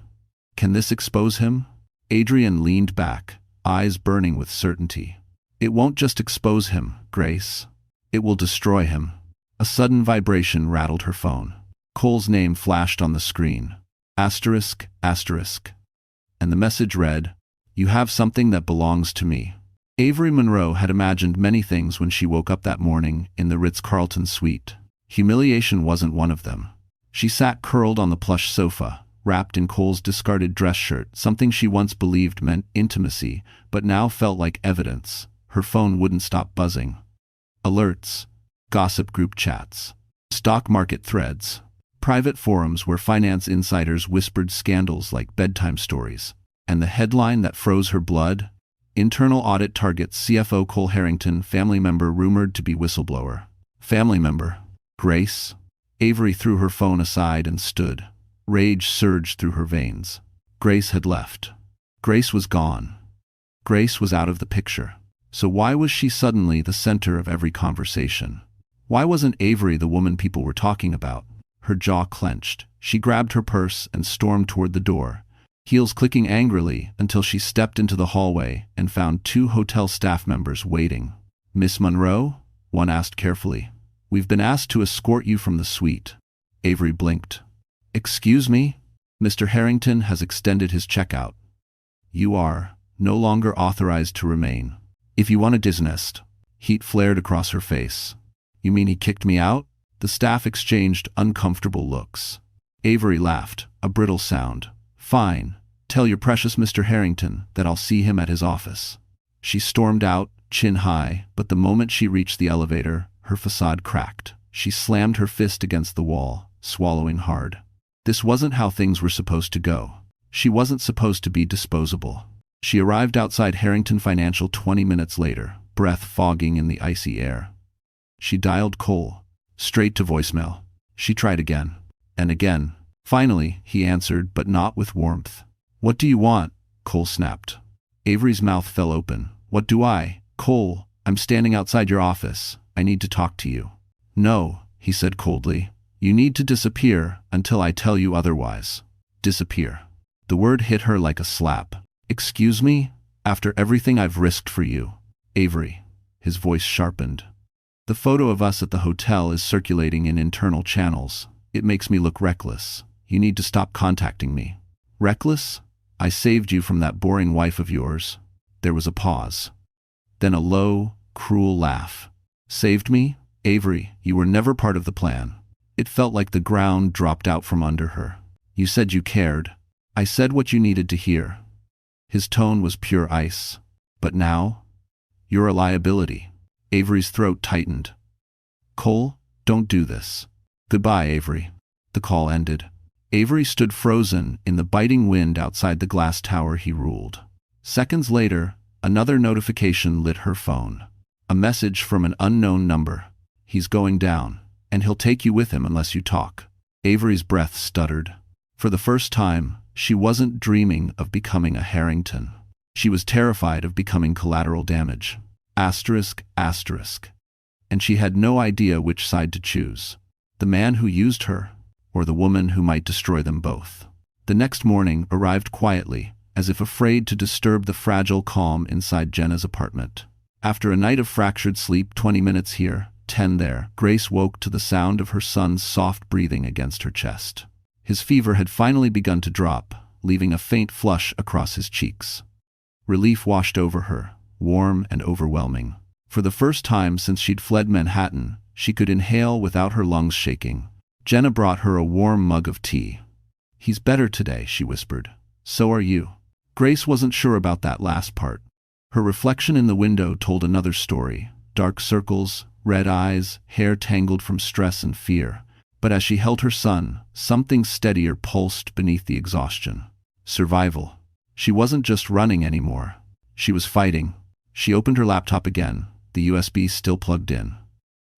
can this expose him? Adrian leaned back, eyes burning with certainty. It won't just expose him, Grace. It will destroy him. A sudden vibration rattled her phone. Cole's name flashed on the screen. Asterisk, asterisk. And the message read, You have something that belongs to me. Avery Monroe had imagined many things when she woke up that morning in the Ritz-Carlton suite. Humiliation wasn't one of them. She sat curled on the plush sofa, wrapped in Cole's discarded dress shirt, something she once believed meant intimacy, but now felt like evidence. Her phone wouldn't stop buzzing. Alerts, gossip group chats, stock market threads, private forums where finance insiders whispered scandals like bedtime stories. And the headline that froze her blood? Internal audit targets CFO Cole Harrington, family member rumored to be whistleblower. Family member. Grace? Avery threw her phone aside and stood. Rage surged through her veins. Grace had left. Grace was gone. Grace was out of the picture. So why was she suddenly the center of every conversation? Why wasn't Avery the woman people were talking about? Her jaw clenched. She grabbed her purse and stormed toward the door, heels clicking angrily until she stepped into the hallway and found 2 hotel staff members waiting. Miss Monroe? One asked carefully. We've been asked to escort you from the suite. Avery blinked. Excuse me? Mr. Harrington has extended his checkout. You are no longer authorized to remain. If you want to disnest. Heat flared across her face. You mean he kicked me out? The staff exchanged uncomfortable looks. Avery laughed, a brittle sound. Fine. Tell your precious Mr. Harrington that I'll see him at his office. She stormed out, chin high, but the moment she reached the elevator, her facade cracked. She slammed her fist against the wall, swallowing hard. This wasn't how things were supposed to go. She wasn't supposed to be disposable. She arrived outside Harrington Financial 20 minutes later, breath fogging in the icy air. She dialed Cole, straight to voicemail. She tried again, and again. Finally, he answered, but not with warmth. What do you want? Cole snapped. Avery's mouth fell open. What do I? Cole, I'm standing outside your office. I need to talk to you. No, he said coldly. You need to disappear until I tell you otherwise. Disappear. The word hit her like a slap. Excuse me? After everything I've risked for you. Avery. His voice sharpened. The photo of us at the hotel is circulating in internal channels. It makes me look reckless. You need to stop contacting me. Reckless? I saved you from that boring wife of yours. There was a pause. Then a low, cruel laugh. Saved me? Avery, you were never part of the plan. It felt like the ground dropped out from under her. You said you cared. I said what you needed to hear. His tone was pure ice. But now? You're a liability. Avery's throat tightened. Cole, don't do this. Goodbye, Avery. The call ended. Avery stood frozen in the biting wind outside the glass tower he ruled. Seconds later, another notification lit her phone. A message from an unknown number. He's going down, and he'll take you with him unless you talk. Avery's breath stuttered. For the first time, she wasn't dreaming of becoming a Harrington. She was terrified of becoming collateral damage. Asterisk, asterisk. And she had no idea which side to choose. The man who used her, or the woman who might destroy them both. The next morning arrived quietly, as if afraid to disturb the fragile calm inside Jenna's apartment. After a night of fractured sleep, 20 minutes here, 10 there, Grace woke to the sound of her son's soft breathing against her chest. His fever had finally begun to drop, leaving a faint flush across his cheeks. Relief washed over her, warm and overwhelming. For the first time since she'd fled Manhattan, she could inhale without her lungs shaking. Jenna brought her a warm mug of tea. He's better today, she whispered. So are you. Grace wasn't sure about that last part. Her reflection in the window told another story. Dark circles, red eyes, hair tangled from stress and fear. But as she held her son, something steadier pulsed beneath the exhaustion. Survival. She wasn't just running anymore. She was fighting. She opened her laptop again, the USB still plugged in.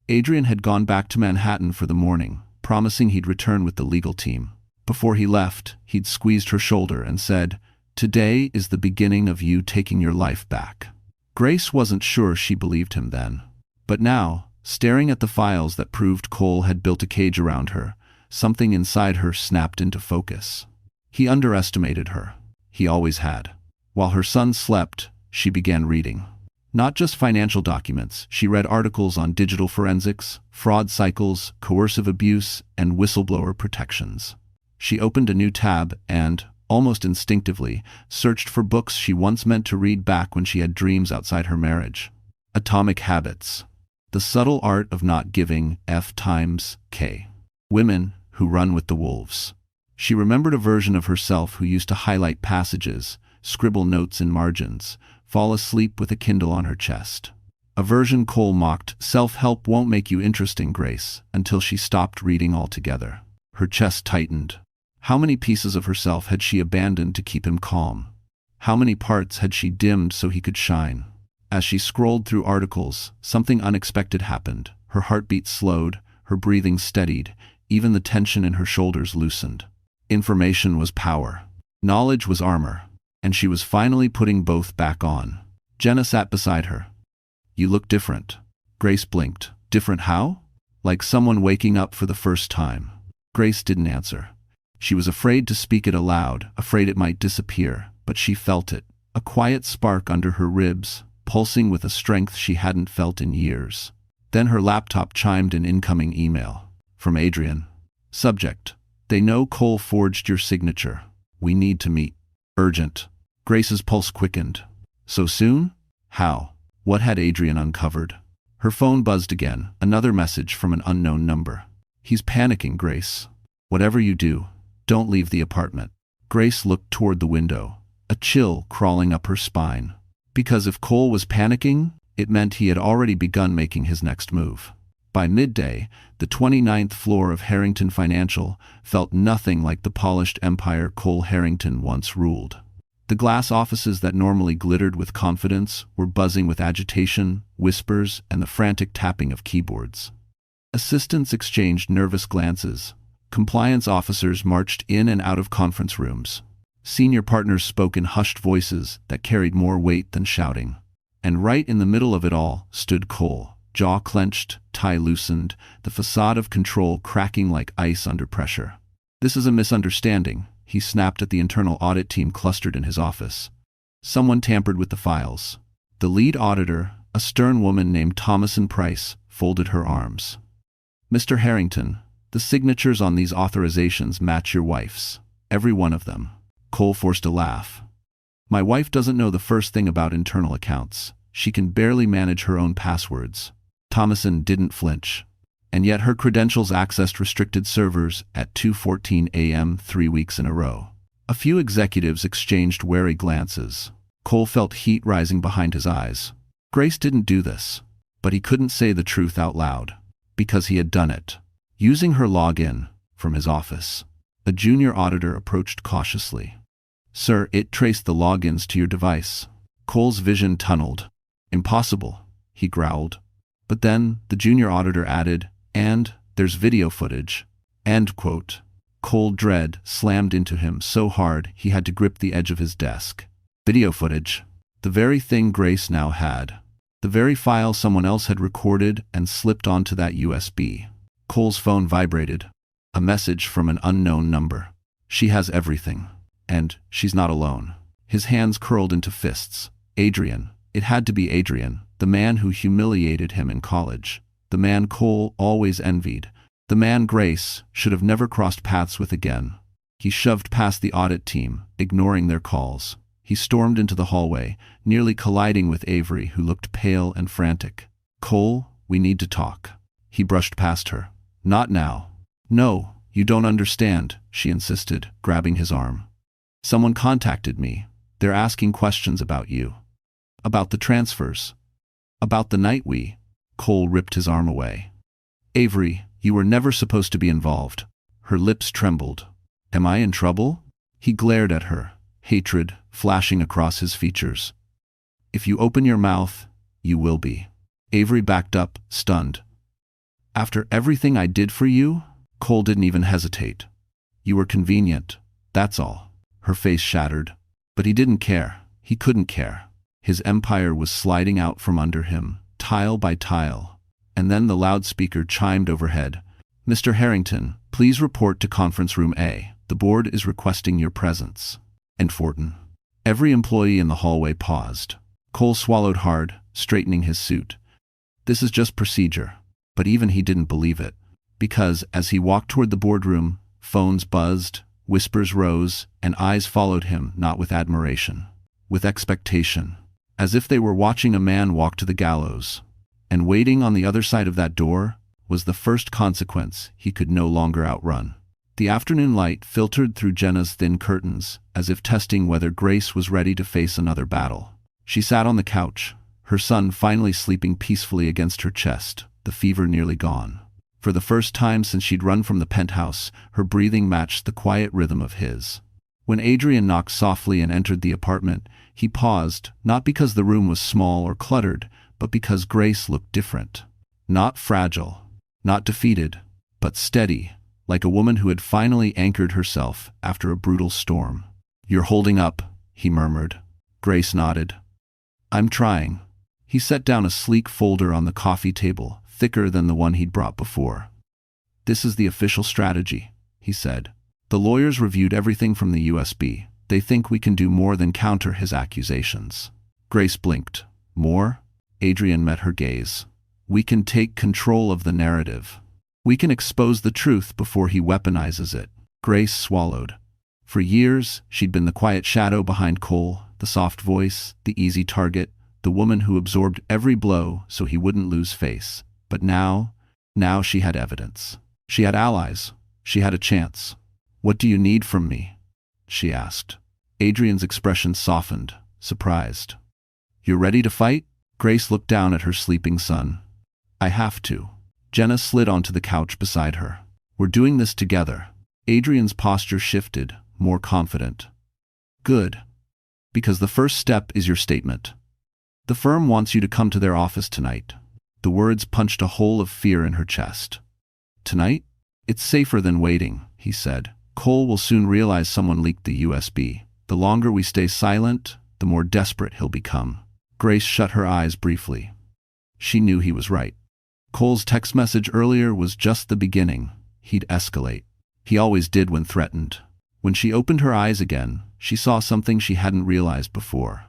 Adrian had gone back to Manhattan for the morning, promising he'd return with the legal team. Before he left, he'd squeezed her shoulder and said, "Today is the beginning of you taking your life back." Grace wasn't sure she believed him then. But now, staring at the files that proved Cole had built a cage around her, something inside her snapped into focus. He underestimated her. He always had. While her son slept, she began reading. Not just financial documents, she read articles on digital forensics, fraud cycles, coercive abuse, and whistleblower protections. She opened a new tab and, almost instinctively, searched for books she once meant to read back when she had dreams outside her marriage. Atomic Habits. The Subtle Art of Not Giving F times K. Women Who Run with the Wolves. She remembered a version of herself who used to highlight passages, scribble notes in margins, fall asleep with a Kindle on her chest. A version Cole mocked, "Self-help won't make you interesting, Grace," until she stopped reading altogether. Her chest tightened. How many pieces of herself had she abandoned to keep him calm? How many parts had she dimmed so he could shine? As she scrolled through articles, something unexpected happened. Her heartbeat slowed, her breathing steadied, even the tension in her shoulders loosened. Information was power. Knowledge was armor. And she was finally putting both back on. Jenna sat beside her. "You look different." Grace blinked. "Different how?" Like someone waking up for the first time. Grace didn't answer. She was afraid to speak it aloud, afraid it might disappear, but she felt it. A quiet spark under her ribs, pulsing with a strength she hadn't felt in years. Then her laptop chimed an incoming email. From Adrian. Subject: "They know Cole forged your signature. We need to meet. Urgent." Grace's pulse quickened. So soon? How? What had Adrian uncovered? Her phone buzzed again, another message from an unknown number. "He's panicking, Grace. Whatever you do, don't leave the apartment." Grace looked toward the window, a chill crawling up her spine. Because if Cole was panicking, it meant he had already begun making his next move. By midday, the 29th floor of Harrington Financial felt nothing like the polished empire Cole Harrington once ruled. The glass offices that normally glittered with confidence were buzzing with agitation, whispers, and the frantic tapping of keyboards. Assistants exchanged nervous glances. Compliance officers marched in and out of conference rooms. Senior partners spoke in hushed voices that carried more weight than shouting. And right in the middle of it all stood Cole, jaw clenched, tie loosened, the facade of control cracking like ice under pressure. "This is a misunderstanding," he snapped at the internal audit team clustered in his office. Someone tampered with the files. The lead auditor, a stern woman named Thomason Price, folded her arms. "Mr. Harrington, the signatures on these authorizations match your wife's. Every one of them." Cole forced a laugh. "My wife doesn't know the first thing about internal accounts. She can barely manage her own passwords." Thomason didn't flinch. And yet her credentials accessed restricted servers at 2:14 a.m. 3 weeks in a row. A few executives exchanged wary glances. Cole felt heat rising behind his eyes. Grace didn't do this, but he couldn't say the truth out loud, because he had done it. Using her login from his office, a junior auditor approached cautiously. "Sir, it traced the logins to your device." Cole's vision tunneled. "Impossible," he growled. But then the junior auditor added, "And there's video footage." End quote. Cold dread slammed into him so hard he had to grip the edge of his desk. Video footage. The very thing Grace now had. The very file someone else had recorded and slipped onto that USB. Cole's phone vibrated. A message from an unknown number. "She has everything. And she's not alone." His hands curled into fists. Adrian. It had to be Adrian, the man who humiliated him in college. The man Cole always envied. The man Grace should have never crossed paths with again. He shoved past the audit team, ignoring their calls. He stormed into the hallway, nearly colliding with Avery, who looked pale and frantic. "Cole, we need to talk." He brushed past her. "Not now." "No, you don't understand," she insisted, grabbing his arm. "Someone contacted me. They're asking questions about you. About the transfers. About the night we—" Cole ripped his arm away. "Avery, you were never supposed to be involved." Her lips trembled. "Am I in trouble?" He glared at her, hatred flashing across his features. "If you open your mouth, you will be." Avery backed up, stunned. "After everything I did for you?" Cole didn't even hesitate. "You were convenient, that's all." Her face shattered. But he didn't care. He couldn't care. His empire was sliding out from under him, tile by tile. And then the loudspeaker chimed overhead. "Mr. Harrington, please report to conference room A. The board is requesting your presence." And Fortin. Every employee in the hallway paused. Cole swallowed hard, straightening his suit. This is just procedure. But even he didn't believe it. Because, as he walked toward the boardroom, phones buzzed, whispers rose, and eyes followed him, not with admiration, with expectation, as if they were watching a man walk to the gallows. And waiting on the other side of that door was the first consequence he could no longer outrun. The afternoon light filtered through Jenna's thin curtains, as if testing whether Grace was ready to face another battle. She sat on the couch, her son finally sleeping peacefully against her chest, the fever nearly gone. For the first time since she'd run from the penthouse, her breathing matched the quiet rhythm of his. When Adrian knocked softly and entered the apartment, he paused, not because the room was small or cluttered, but because Grace looked different. Not fragile, not defeated, but steady, like a woman who had finally anchored herself after a brutal storm. "You're holding up," he murmured. Grace nodded. "I'm trying." He set down a sleek folder on the coffee table, thicker than the one he'd brought before. "This is the official strategy," he said. "The lawyers reviewed everything from the USB. They think we can do more than counter his accusations." Grace blinked. "More?" Adrian met her gaze. "We can take control of the narrative. We can expose the truth before he weaponizes it." Grace swallowed. For years, she'd been the quiet shadow behind Cole, the soft voice, the easy target, the woman who absorbed every blow so he wouldn't lose face. But now she had evidence. She had allies. She had a chance. "What do you need from me?" she asked. Adrian's expression softened, surprised. "You're ready to fight?" Grace looked down at her sleeping son. "I have to." Jenna slid onto the couch beside her. "We're doing this together." Adrian's posture shifted, more confident. "Good. Because the first step is your statement. The firm wants you to come to their office tonight." The words punched a hole of fear in her chest. "Tonight? It's safer than waiting," he said. "Cole will soon realize someone leaked the USB. The longer we stay silent, the more desperate he'll become." Grace shut her eyes briefly. She knew he was right. Cole's text message earlier was just the beginning. He'd escalate. He always did when threatened. When she opened her eyes again, she saw something she hadn't realized before.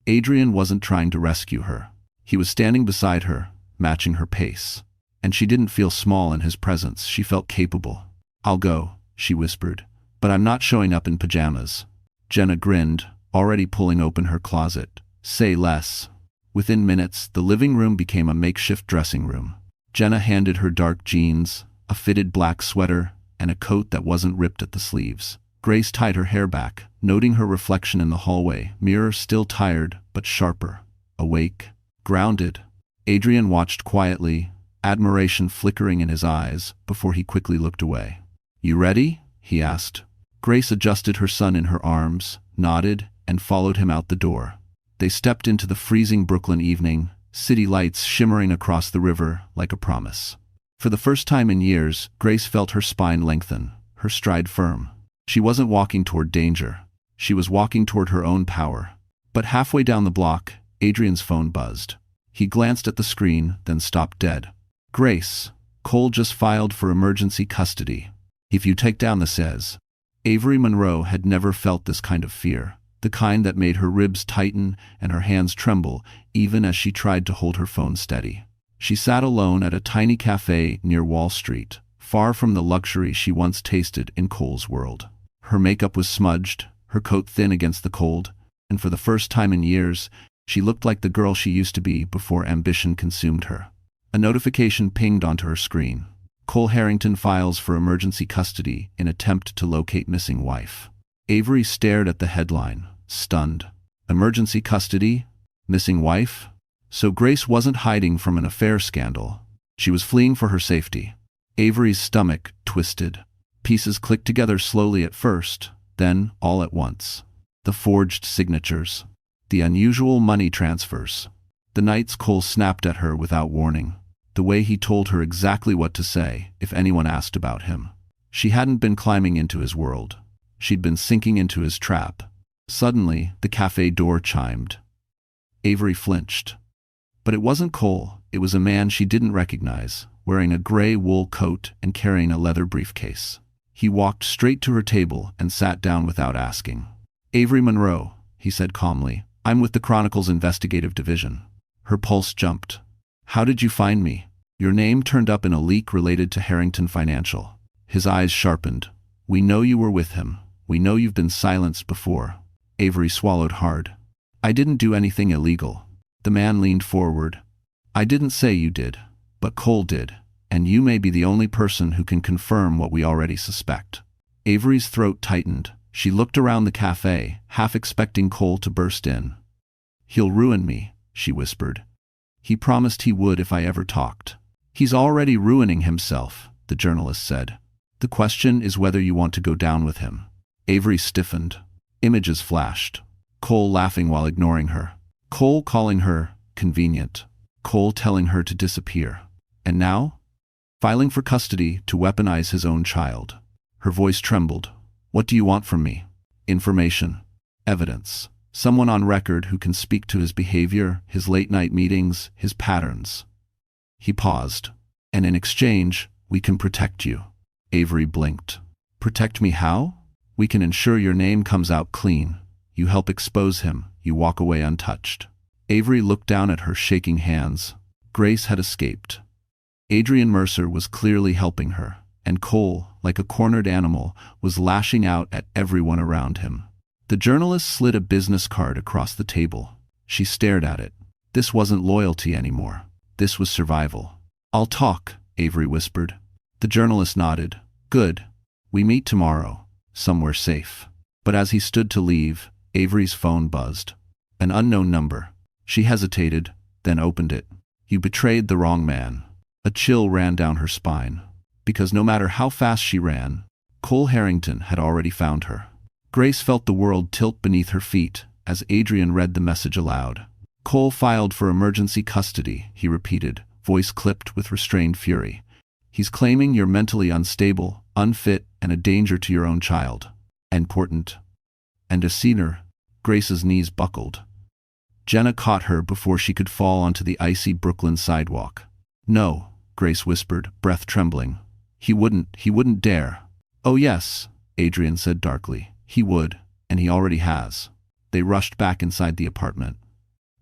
Adrian wasn't trying to rescue her. He was standing beside her, matching her pace. And she didn't feel small in his presence. She felt capable. "I'll go," she whispered. "But I'm not showing up in pajamas." Jenna grinned, already pulling open her closet. "Say less." Within minutes, the living room became a makeshift dressing room. Jenna handed her dark jeans, a fitted black sweater, and a coat that wasn't ripped at the sleeves. Grace tied her hair back, noting her reflection in the hallway mirror, still tired but sharper, awake, grounded. Adrian watched quietly, admiration flickering in his eyes before he quickly looked away. "You ready?" he asked. Grace adjusted her son in her arms, nodded, and followed him out the door. They stepped into the freezing Brooklyn evening, city lights shimmering across the river like a promise. For the first time in years, Grace felt her spine lengthen, her stride firm. She wasn't walking toward danger. She was walking toward her own power. But halfway down the block, Adrian's phone buzzed. He glanced at the screen, then stopped dead. "Grace, Cole just filed for emergency custody. If you take down the says." Avery Monroe had never felt this kind of fear, the kind that made her ribs tighten and her hands tremble even as she tried to hold her phone steady. She sat alone at a tiny cafe near Wall Street, far from the luxury she once tasted in Cole's world. Her makeup was smudged, her coat thin against the cold, and for the first time in years, she looked like the girl she used to be before ambition consumed her. A notification pinged onto her screen. Cole Harrington files for emergency custody in attempt to locate missing wife. Avery stared at the headline, stunned. Emergency custody? Missing wife? So Grace wasn't hiding from an affair scandal. She was fleeing for her safety. Avery's stomach twisted. Pieces clicked together slowly at first, then all at once. The forged signatures. The unusual money transfers. The nights Cole snapped at her without warning. The way he told her exactly what to say if anyone asked about him. She hadn't been climbing into his world. She'd been sinking into his trap. Suddenly, the cafe door chimed. Avery flinched. But it wasn't Cole. It was a man she didn't recognize, wearing a gray wool coat and carrying a leather briefcase. He walked straight to her table and sat down without asking. "Avery Monroe," he said calmly. "I'm with the Chronicle's investigative division." Her pulse jumped. "How did you find me?" "Your name turned up in a leak related to Harrington Financial." His eyes sharpened. "We know you were with him. We know you've been silenced before." Avery swallowed hard. "I didn't do anything illegal." The man leaned forward. "I didn't say you did, but Cole did. And you may be the only person who can confirm what we already suspect." Avery's throat tightened. She looked around the cafe, half expecting Cole to burst in. "He'll ruin me," she whispered. "He promised he would if I ever talked." "He's already ruining himself," the journalist said. "The question is whether you want to go down with him." Avery stiffened. Images flashed. Cole laughing while ignoring her. Cole calling her convenient. Cole telling her to disappear. And now? Filing for custody to weaponize his own child. Her voice trembled. "What do you want from me?" "Information. Evidence. Someone on record who can speak to his behavior, his late-night meetings, his patterns." He paused. "And in exchange, we can protect you." Avery blinked. "Protect me how?" "We can ensure your name comes out clean. You help expose him. You walk away untouched." Avery looked down at her shaking hands. Grace had escaped. Adrian Mercer was clearly helping her, and Cole, like a cornered animal, was lashing out at everyone around him. The journalist slid a business card across the table. She stared at it. This wasn't loyalty anymore. This was survival. "I'll talk," Avery whispered. The journalist nodded. "Good. We meet tomorrow, somewhere safe." But as he stood to leave, Avery's phone buzzed. An unknown number. She hesitated, then opened it. "You betrayed the wrong man." A chill ran down her spine. Because no matter how fast she ran, Cole Harrington had already found her. Grace felt the world tilt beneath her feet as Adrian read the message aloud. "Cole filed for emergency custody," he repeated, voice clipped with restrained fury. "He's claiming you're mentally unstable, unfit, and a danger to your own child. Important." And a senior. Grace's knees buckled. Jenna caught her before she could fall onto the icy Brooklyn sidewalk. "No," Grace whispered, breath trembling. He wouldn't dare." "Oh yes," Adrian said darkly. "He would, and he already has." They rushed back inside the apartment.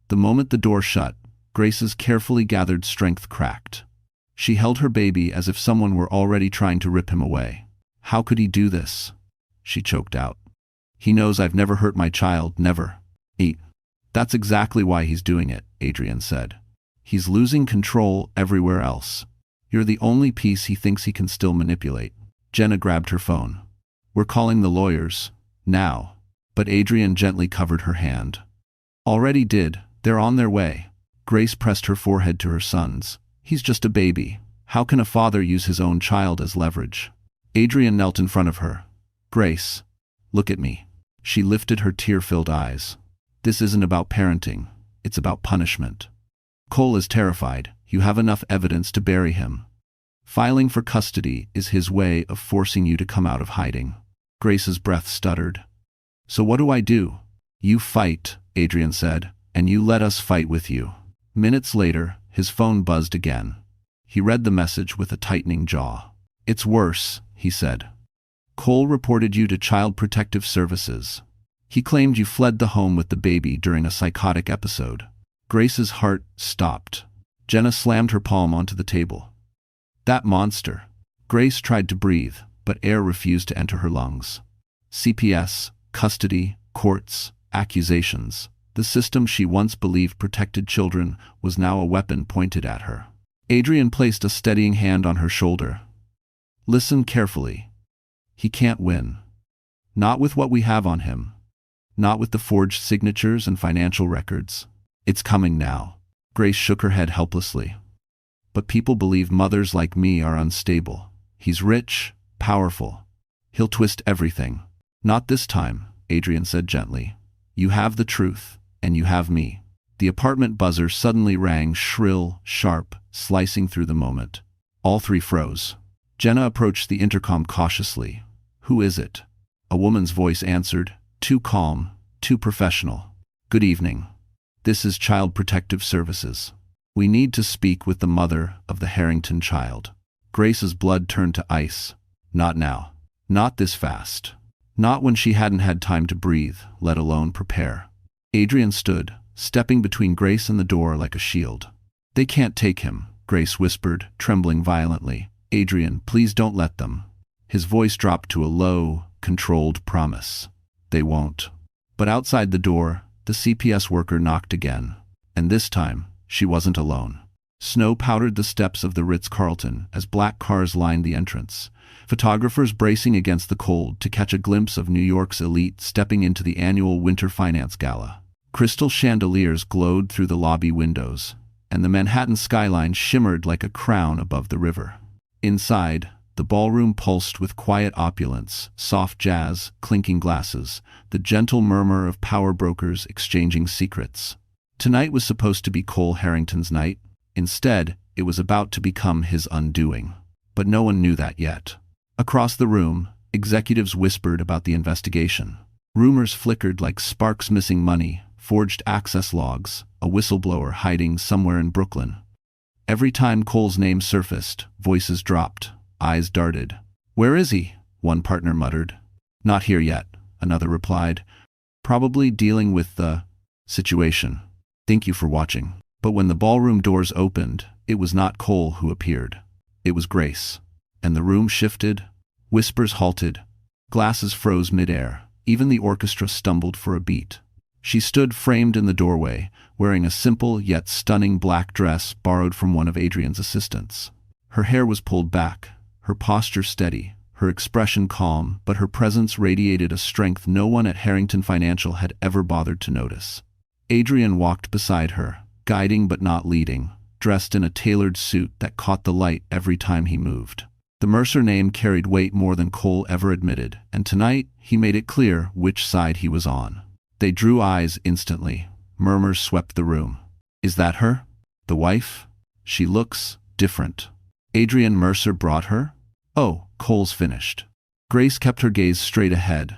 The moment the door shut, Grace's carefully gathered strength cracked. She held her baby as if someone were already trying to rip him away. "How could he do this?" she choked out. "He knows I've never hurt my child, never. That's exactly why he's doing it," Adrian said. He's losing control everywhere else. You're the only piece he thinks he can still manipulate. Jenna grabbed her phone. We're calling the lawyers. Now. But Adrian gently covered her hand. Already did. They're on their way. Grace pressed her forehead to her son's. He's just a baby. How can a father use his own child as leverage? Adrian knelt in front of her. Grace, look at me. She lifted her tear-filled eyes. This isn't about parenting. It's about punishment. Cole is terrified. You have enough evidence to bury him. Filing for custody is his way of forcing you to come out of hiding. Grace's breath stuttered. So what do I do? You fight, Adrian said, and you let us fight with you. Minutes later, his phone buzzed again. He read the message with a tightening jaw. It's worse, he said. Cole reported you to Child Protective Services. He claimed you fled the home with the baby during a psychotic episode. Grace's heart stopped. Jenna slammed her palm onto the table. That monster. Grace tried to breathe, but air refused to enter her lungs. CPS, custody, courts, accusations. The system she once believed protected children was now a weapon pointed at her. Adrian placed a steadying hand on her shoulder. Listen carefully. He can't win. Not with what we have on him. Not with the forged signatures and financial records. It's coming now. Grace shook her head helplessly. But people believe mothers like me are unstable. He's rich, powerful. He'll twist everything. Not this time, Adrian said gently. You have the truth, and you have me. The apartment buzzer suddenly rang shrill, sharp, slicing through the moment. All three froze. Jenna approached the intercom cautiously. Who is it? A woman's voice answered, too calm, too professional. Good evening. This is Child Protective Services. We need to speak with the mother of the Harrington child. Grace's blood turned to ice. Not now. Not this fast. Not when she hadn't had time to breathe, let alone prepare. Adrian stood, stepping between Grace and the door like a shield. They can't take him, Grace whispered, trembling violently. Adrian, please don't let them. His voice dropped to a low, controlled promise. They won't. But outside the door, the CPS worker knocked again. And this time, she wasn't alone. Snow powdered the steps of the Ritz-Carlton as black cars lined the entrance. Photographers bracing against the cold to catch a glimpse of New York's elite stepping into the annual Winter Finance Gala. Crystal chandeliers glowed through the lobby windows, and the Manhattan skyline shimmered like a crown above the river. Inside, the ballroom pulsed with quiet opulence, soft jazz, clinking glasses, the gentle murmur of power brokers exchanging secrets. Tonight was supposed to be Cole Harrington's night. Instead, it was about to become his undoing. But no one knew that yet. Across the room, executives whispered about the investigation. Rumors flickered like sparks missing money, forged access logs, a whistleblower hiding somewhere in Brooklyn. Every time Cole's name surfaced, voices dropped, eyes darted. Where is he? One partner muttered. Not here yet, another replied. Probably dealing with the situation. Thank you for watching. But when the ballroom doors opened, it was not Cole who appeared. It was Grace. And the room shifted. Whispers halted. Glasses froze midair. Even the orchestra stumbled for a beat. She stood framed in the doorway, wearing a simple yet stunning black dress borrowed from one of Adrian's assistants. Her hair was pulled back, her posture steady, her expression calm, but her presence radiated a strength no one at Harrington Financial had ever bothered to notice. Adrian walked beside her, guiding but not leading, dressed in a tailored suit that caught the light every time he moved. The Mercer name carried weight more than Cole ever admitted, and tonight he made it clear which side he was on. They drew eyes instantly. Murmurs swept the room. Is that her? The wife? She looks different. Adrian Mercer brought her? Oh, Cole's finished. Grace kept her gaze straight ahead,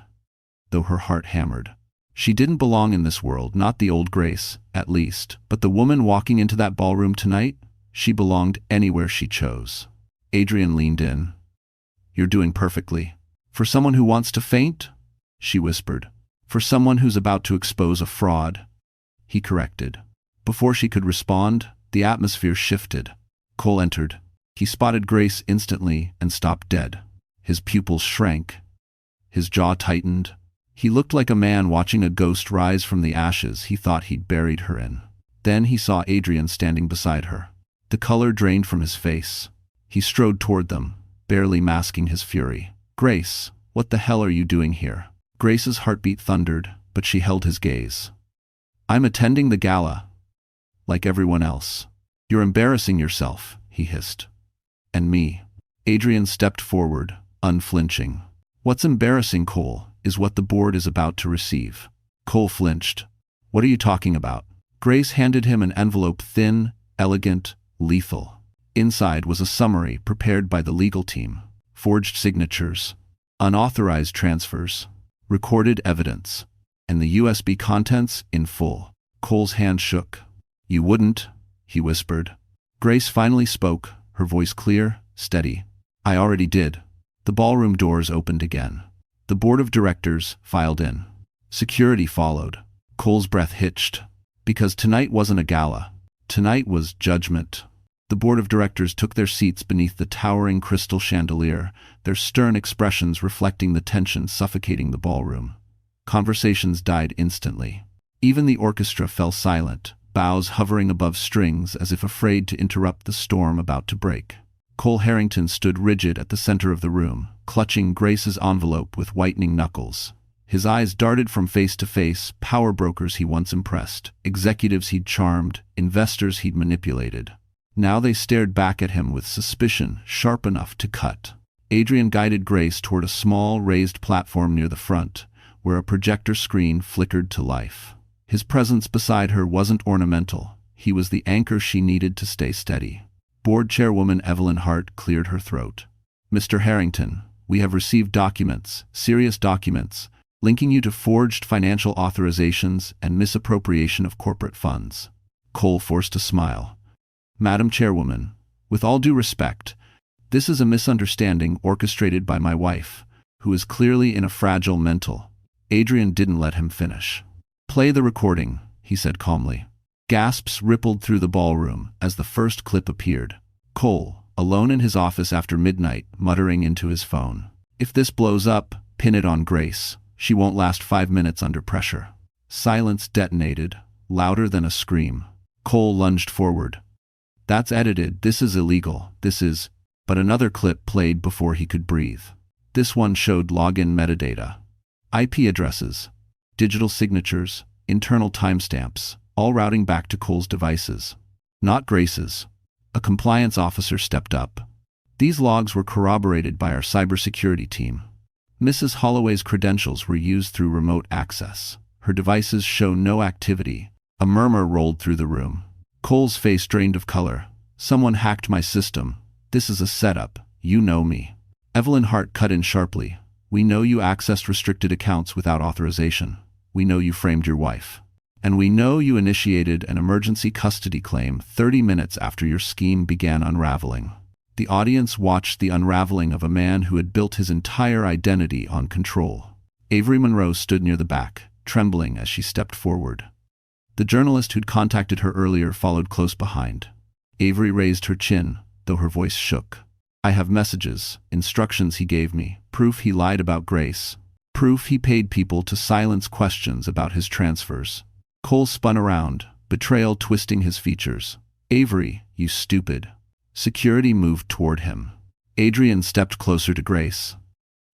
though her heart hammered. She didn't belong in this world, not the old Grace, at least. But the woman walking into that ballroom tonight, she belonged anywhere she chose. Adrian leaned in. You're doing perfectly. For someone who wants to faint? She whispered. For someone who's about to expose a fraud? He corrected. Before she could respond, the atmosphere shifted. Cole entered. He spotted Grace instantly and stopped dead. His pupils shrank. His jaw tightened. He looked like a man watching a ghost rise from the ashes he thought he'd buried her in. Then he saw Adrian standing beside her. The color drained from his face. He strode toward them, barely masking his fury. "Grace, what the hell are you doing here?" Grace's heartbeat thundered, but she held his gaze. "I'm attending the gala. Like everyone else." "You're embarrassing yourself," he hissed. "And me." Adrian stepped forward, unflinching. "What's embarrassing, Cole, is what the board is about to receive." Cole flinched. "What are you talking about?" Grace handed him an envelope, thin, elegant, lethal. Inside was a summary prepared by the legal team. Forged signatures, unauthorized transfers, recorded evidence, and the USB contents in full. Cole's hand shook. "You wouldn't," he whispered. Grace finally spoke, her voice clear, steady. "I already did." The ballroom doors opened again. The board of directors filed in. Security followed. Cole's breath hitched. Because tonight wasn't a gala. Tonight was judgment. The board of directors took their seats beneath the towering crystal chandelier, their stern expressions reflecting the tension suffocating the ballroom. Conversations died instantly. Even the orchestra fell silent, bows hovering above strings as if afraid to interrupt the storm about to break. Cole Harrington stood rigid at the center of the room, clutching Grace's envelope with whitening knuckles. His eyes darted from face to face, power brokers he once impressed, executives he'd charmed, investors he'd manipulated. Now they stared back at him with suspicion sharp enough to cut. Adrian guided Grace toward a small, raised platform near the front, where a projector screen flickered to life. His presence beside her wasn't ornamental. He was the anchor she needed to stay steady. Board chairwoman Evelyn Hart cleared her throat. "Mr. Harrington, we have received documents, serious documents, linking you to forged financial authorizations and misappropriation of corporate funds." Cole forced a smile. "Madam Chairwoman, with all due respect, this is a misunderstanding orchestrated by my wife, who is clearly in a fragile mental." Adrian didn't let him finish. "Play the recording," he said calmly. Gasps rippled through the ballroom as the first clip appeared. Cole, alone in his office after midnight, muttering into his phone. "If this blows up, pin it on Grace. She won't last 5 minutes under pressure." Silence detonated, louder than a scream. Cole lunged forward. "That's edited. This is illegal. This is..." But another clip played before he could breathe. This one showed login metadata. IP addresses, digital signatures, internal timestamps, all routing back to Cole's devices. Not Grace's. A compliance officer stepped up. These logs were corroborated by our cybersecurity team. Mrs. Holloway's credentials were used through remote access. Her devices show no activity. A murmur rolled through the room. Cole's face drained of color. "Someone hacked my system. This is a setup. You know me." Evelyn Hart cut in sharply. "We know you accessed restricted accounts without authorization. We know you framed your wife. And we know you initiated an emergency custody claim 30 minutes after your scheme began unraveling." The audience watched the unraveling of a man who had built his entire identity on control. Avery Monroe stood near the back, trembling as she stepped forward. The journalist who'd contacted her earlier followed close behind. Avery raised her chin, though her voice shook. "I have messages, instructions he gave me, proof he lied about Grace, proof he paid people to silence questions about his transfers." Cole spun around, betrayal twisting his features. "Avery, you stupid." Security moved toward him. Adrian stepped closer to Grace.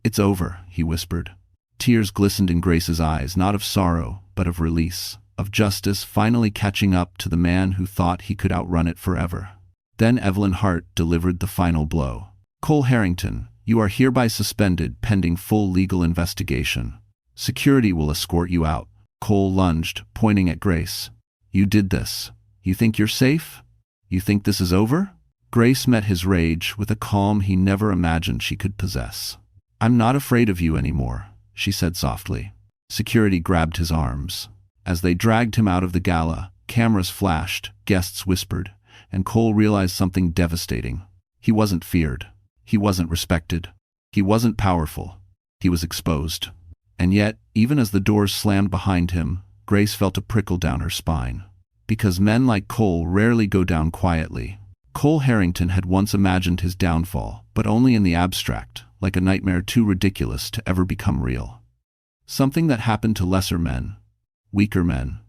"It's over," he whispered. Tears glistened in Grace's eyes, not of sorrow, but of release, of justice finally catching up to the man who thought he could outrun it forever. Then Evelyn Hart delivered the final blow. "Cole Harrington, you are hereby suspended pending full legal investigation. Security will escort you out." Cole lunged, pointing at Grace. "You did this. You think you're safe? You think this is over?" Grace met his rage with a calm he never imagined she could possess. "I'm not afraid of you anymore," she said softly. Security grabbed his arms. As they dragged him out of the gala, cameras flashed, guests whispered, and Cole realized something devastating. He wasn't feared. He wasn't respected. He wasn't powerful. He was exposed. And yet, even as the doors slammed behind him, Grace felt a prickle down her spine. Because men like Cole rarely go down quietly. Cole Harrington had once imagined his downfall, but only in the abstract, like a nightmare too ridiculous to ever become real. Something that happened to lesser men, weaker men.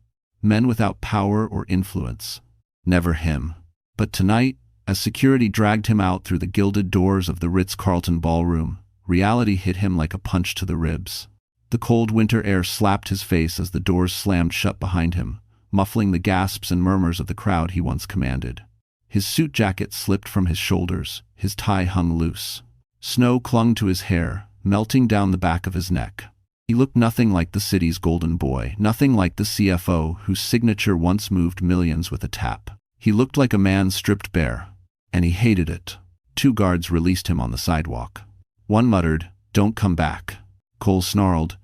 men without power or influence. Never him. But tonight, as security dragged him out through the gilded doors of the Ritz-Carlton ballroom, reality hit him like a punch to the ribs. The cold winter air slapped his face as the doors slammed shut behind him, muffling the gasps and murmurs of the crowd he once commanded. His suit jacket slipped from his shoulders, his tie hung loose. Snow clung to his hair, melting down the back of his neck. He looked nothing like the city's golden boy, nothing like the CFO whose signature once moved millions with a tap. He looked like a man stripped bare, and he hated it. 2 guards released him on the sidewalk. One muttered, "Don't come back." Cole snarled,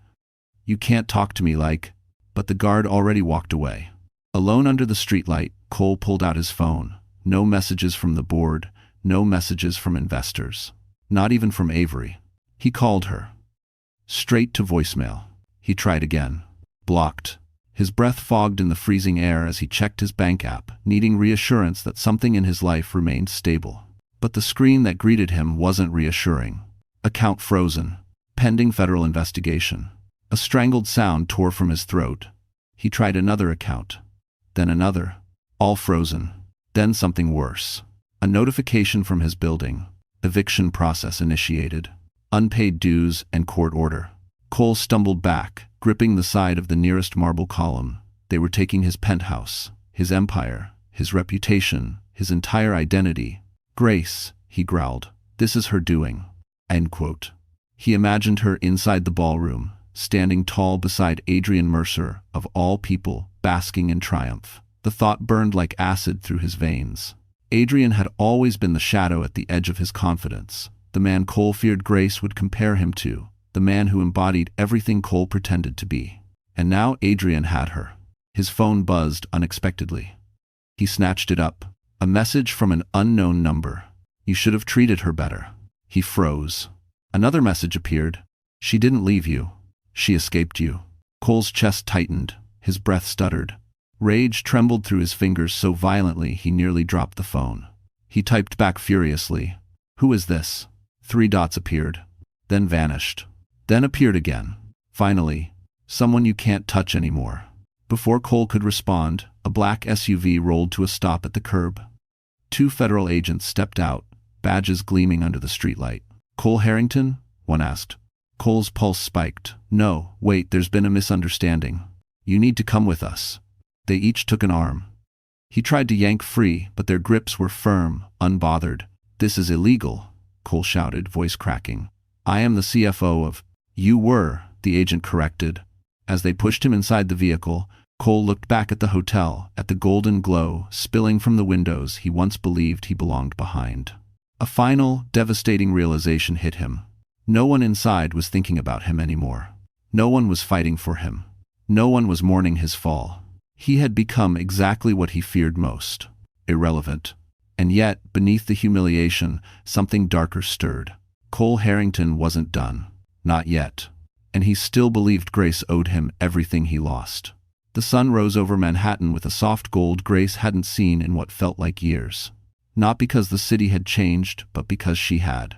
"You can't talk to me like..." But the guard already walked away. Alone under the streetlight, Cole pulled out his phone. No messages from the board, no messages from investors. Not even from Avery. He called her. Straight to voicemail. He tried again. Blocked. His breath fogged in the freezing air as he checked his bank app, needing reassurance that something in his life remained stable. But the screen that greeted him wasn't reassuring. Account frozen. Pending federal investigation. A strangled sound tore from his throat. He tried another account. Then another. All frozen. Then something worse. A notification from his building. Eviction process initiated. Unpaid dues and court order. Cole stumbled back, gripping the side of the nearest marble column. They were taking his penthouse, his empire, his reputation, his entire identity. "Grace," he growled, "this is her doing." End quote. He imagined her inside the ballroom, standing tall beside Adrian Mercer, of all people, basking in triumph. The thought burned like acid through his veins. Adrian had always been the shadow at the edge of his confidence. The man Cole feared Grace would compare him to, the man who embodied everything Cole pretended to be. And now Adrian had her. His phone buzzed unexpectedly. He snatched it up. A message from an unknown number. "You should have treated her better." He froze. Another message appeared. "She didn't leave you. She escaped you." Cole's chest tightened. His breath stuttered. Rage trembled through his fingers so violently he nearly dropped the phone. He typed back furiously. "Who is this?" 3 dots appeared, then vanished, then appeared again. Finally, "Someone you can't touch anymore." Before Cole could respond, a black SUV rolled to a stop at the curb. 2 federal agents stepped out, badges gleaming under the streetlight. "Cole Harrington?" one asked. Cole's pulse spiked. "No, wait, there's been a misunderstanding. You need to come with us." They each took an arm. He tried to yank free, but their grips were firm, unbothered. "This is illegal," Cole shouted, voice cracking. "I am the CFO of..." "You were," the agent corrected. As they pushed him inside the vehicle, Cole looked back at the hotel, at the golden glow spilling from the windows he once believed he belonged behind. A final, devastating realization hit him. No one inside was thinking about him anymore. No one was fighting for him. No one was mourning his fall. He had become exactly what he feared most. Irrelevant. And yet, beneath the humiliation, something darker stirred. Cole Harrington wasn't done. Not yet. And he still believed Grace owed him everything he lost. The sun rose over Manhattan with a soft gold Grace hadn't seen in what felt like years. Not because the city had changed, but because she had.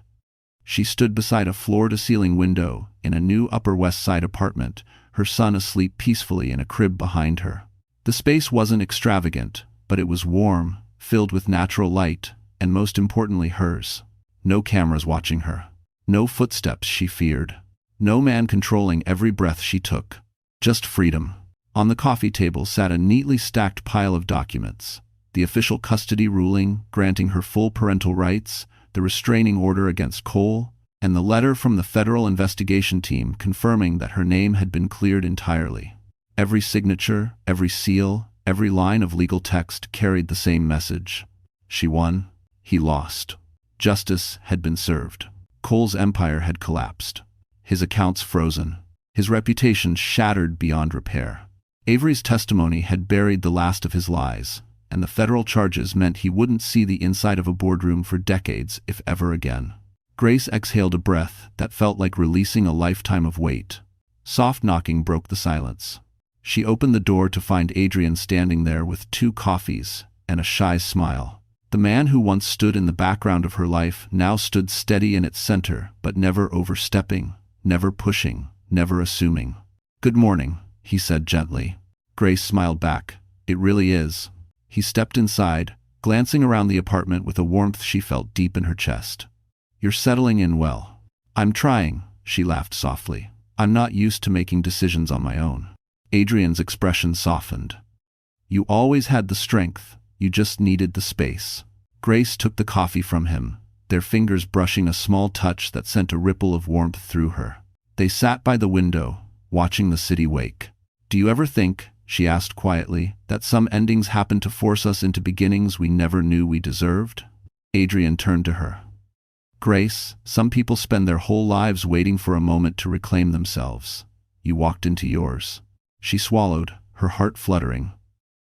She stood beside a floor-to-ceiling window in a new Upper West Side apartment, her son asleep peacefully in a crib behind her. The space wasn't extravagant, but it was warm, filled with natural light, and most importantly hers. No cameras watching her. No footsteps she feared. No man controlling every breath she took. Just freedom. On the coffee table sat a neatly stacked pile of documents. The official custody ruling granting her full parental rights, the restraining order against Cole, and the letter from the federal investigation team confirming that her name had been cleared entirely. Every signature, every seal, every line of legal text carried the same message. She won. He lost. Justice had been served. Cole's empire had collapsed. His accounts frozen. His reputation shattered beyond repair. Avery's testimony had buried the last of his lies, and the federal charges meant he wouldn't see the inside of a boardroom for decades, if ever again. Grace exhaled a breath that felt like releasing a lifetime of weight. Soft knocking broke the silence. She opened the door to find Adrian standing there with 2 coffees and a shy smile. The man who once stood in the background of her life now stood steady in its center, but never overstepping, never pushing, never assuming. "Good morning," he said gently. Grace smiled back. It really is. He stepped inside, glancing around the apartment with a warmth she felt deep in her chest. You're settling in well. I'm trying, she laughed softly. I'm not used to making decisions on my own. Adrian's expression softened. You always had the strength, you just needed the space. Grace took the coffee from him, their fingers brushing a small touch that sent a ripple of warmth through her. They sat by the window, watching the city wake. Do you ever think, she asked quietly, that some endings happen to force us into beginnings we never knew we deserved? Adrian turned to her. Grace, some people spend their whole lives waiting for a moment to reclaim themselves. You walked into yours. She swallowed, her heart fluttering.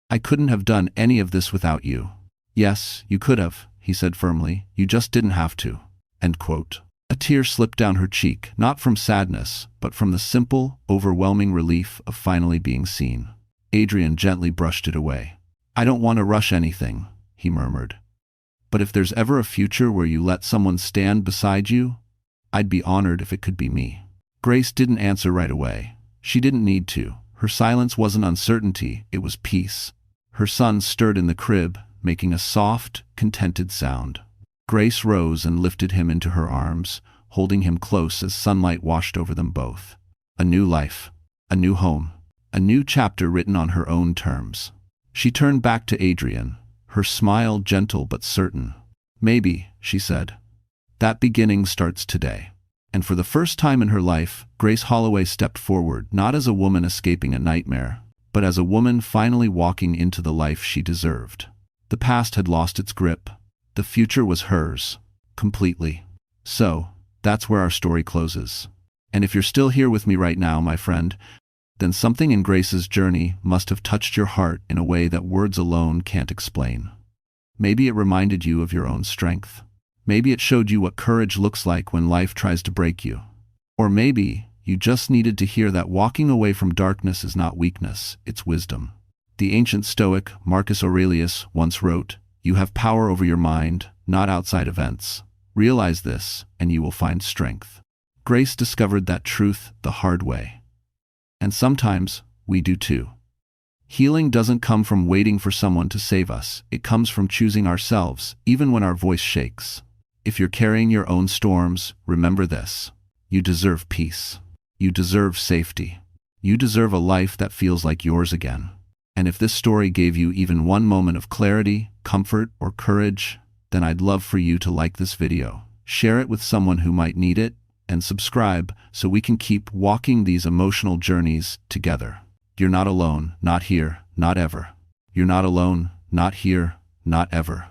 I couldn't have done any of this without you. Yes, you could have, he said firmly. You just didn't have to. End quote. A tear slipped down her cheek, not from sadness, but from the simple, overwhelming relief of finally being seen. Adrian gently brushed it away. I don't want to rush anything, he murmured. But if there's ever a future where you let someone stand beside you, I'd be honored if it could be me. Grace didn't answer right away. She didn't need to. Her silence wasn't uncertainty, it was peace. Her son stirred in the crib, making a soft, contented sound. Grace rose and lifted him into her arms, holding him close as sunlight washed over them both. A new life, a new home, a new chapter written on her own terms. She turned back to Adrian, her smile gentle but certain. Maybe, she said. That beginning starts today. And for the first time in her life, Grace Holloway stepped forward, not as a woman escaping a nightmare, but as a woman finally walking into the life she deserved. The past had lost its grip. The future was hers, completely. So, that's where our story closes. And if you're still here with me right now, my friend, then something in Grace's journey must have touched your heart in a way that words alone can't explain. Maybe it reminded you of your own strength. Maybe it showed you what courage looks like when life tries to break you. Or maybe you just needed to hear that walking away from darkness is not weakness, it's wisdom. The ancient Stoic Marcus Aurelius once wrote, "You have power over your mind, not outside events. Realize this, and you will find strength." Grace discovered that truth the hard way. And sometimes, we do too. Healing doesn't come from waiting for someone to save us, it comes from choosing ourselves, even when our voice shakes. If you're carrying your own storms, remember this. You deserve peace. You deserve safety. You deserve a life that feels like yours again. And if this story gave you even one moment of clarity, comfort, or courage, then I'd love for you to like this video, share it with someone who might need it, and subscribe so we can keep walking these emotional journeys together. You're not alone, not here, not ever. You're not alone, not here, not ever.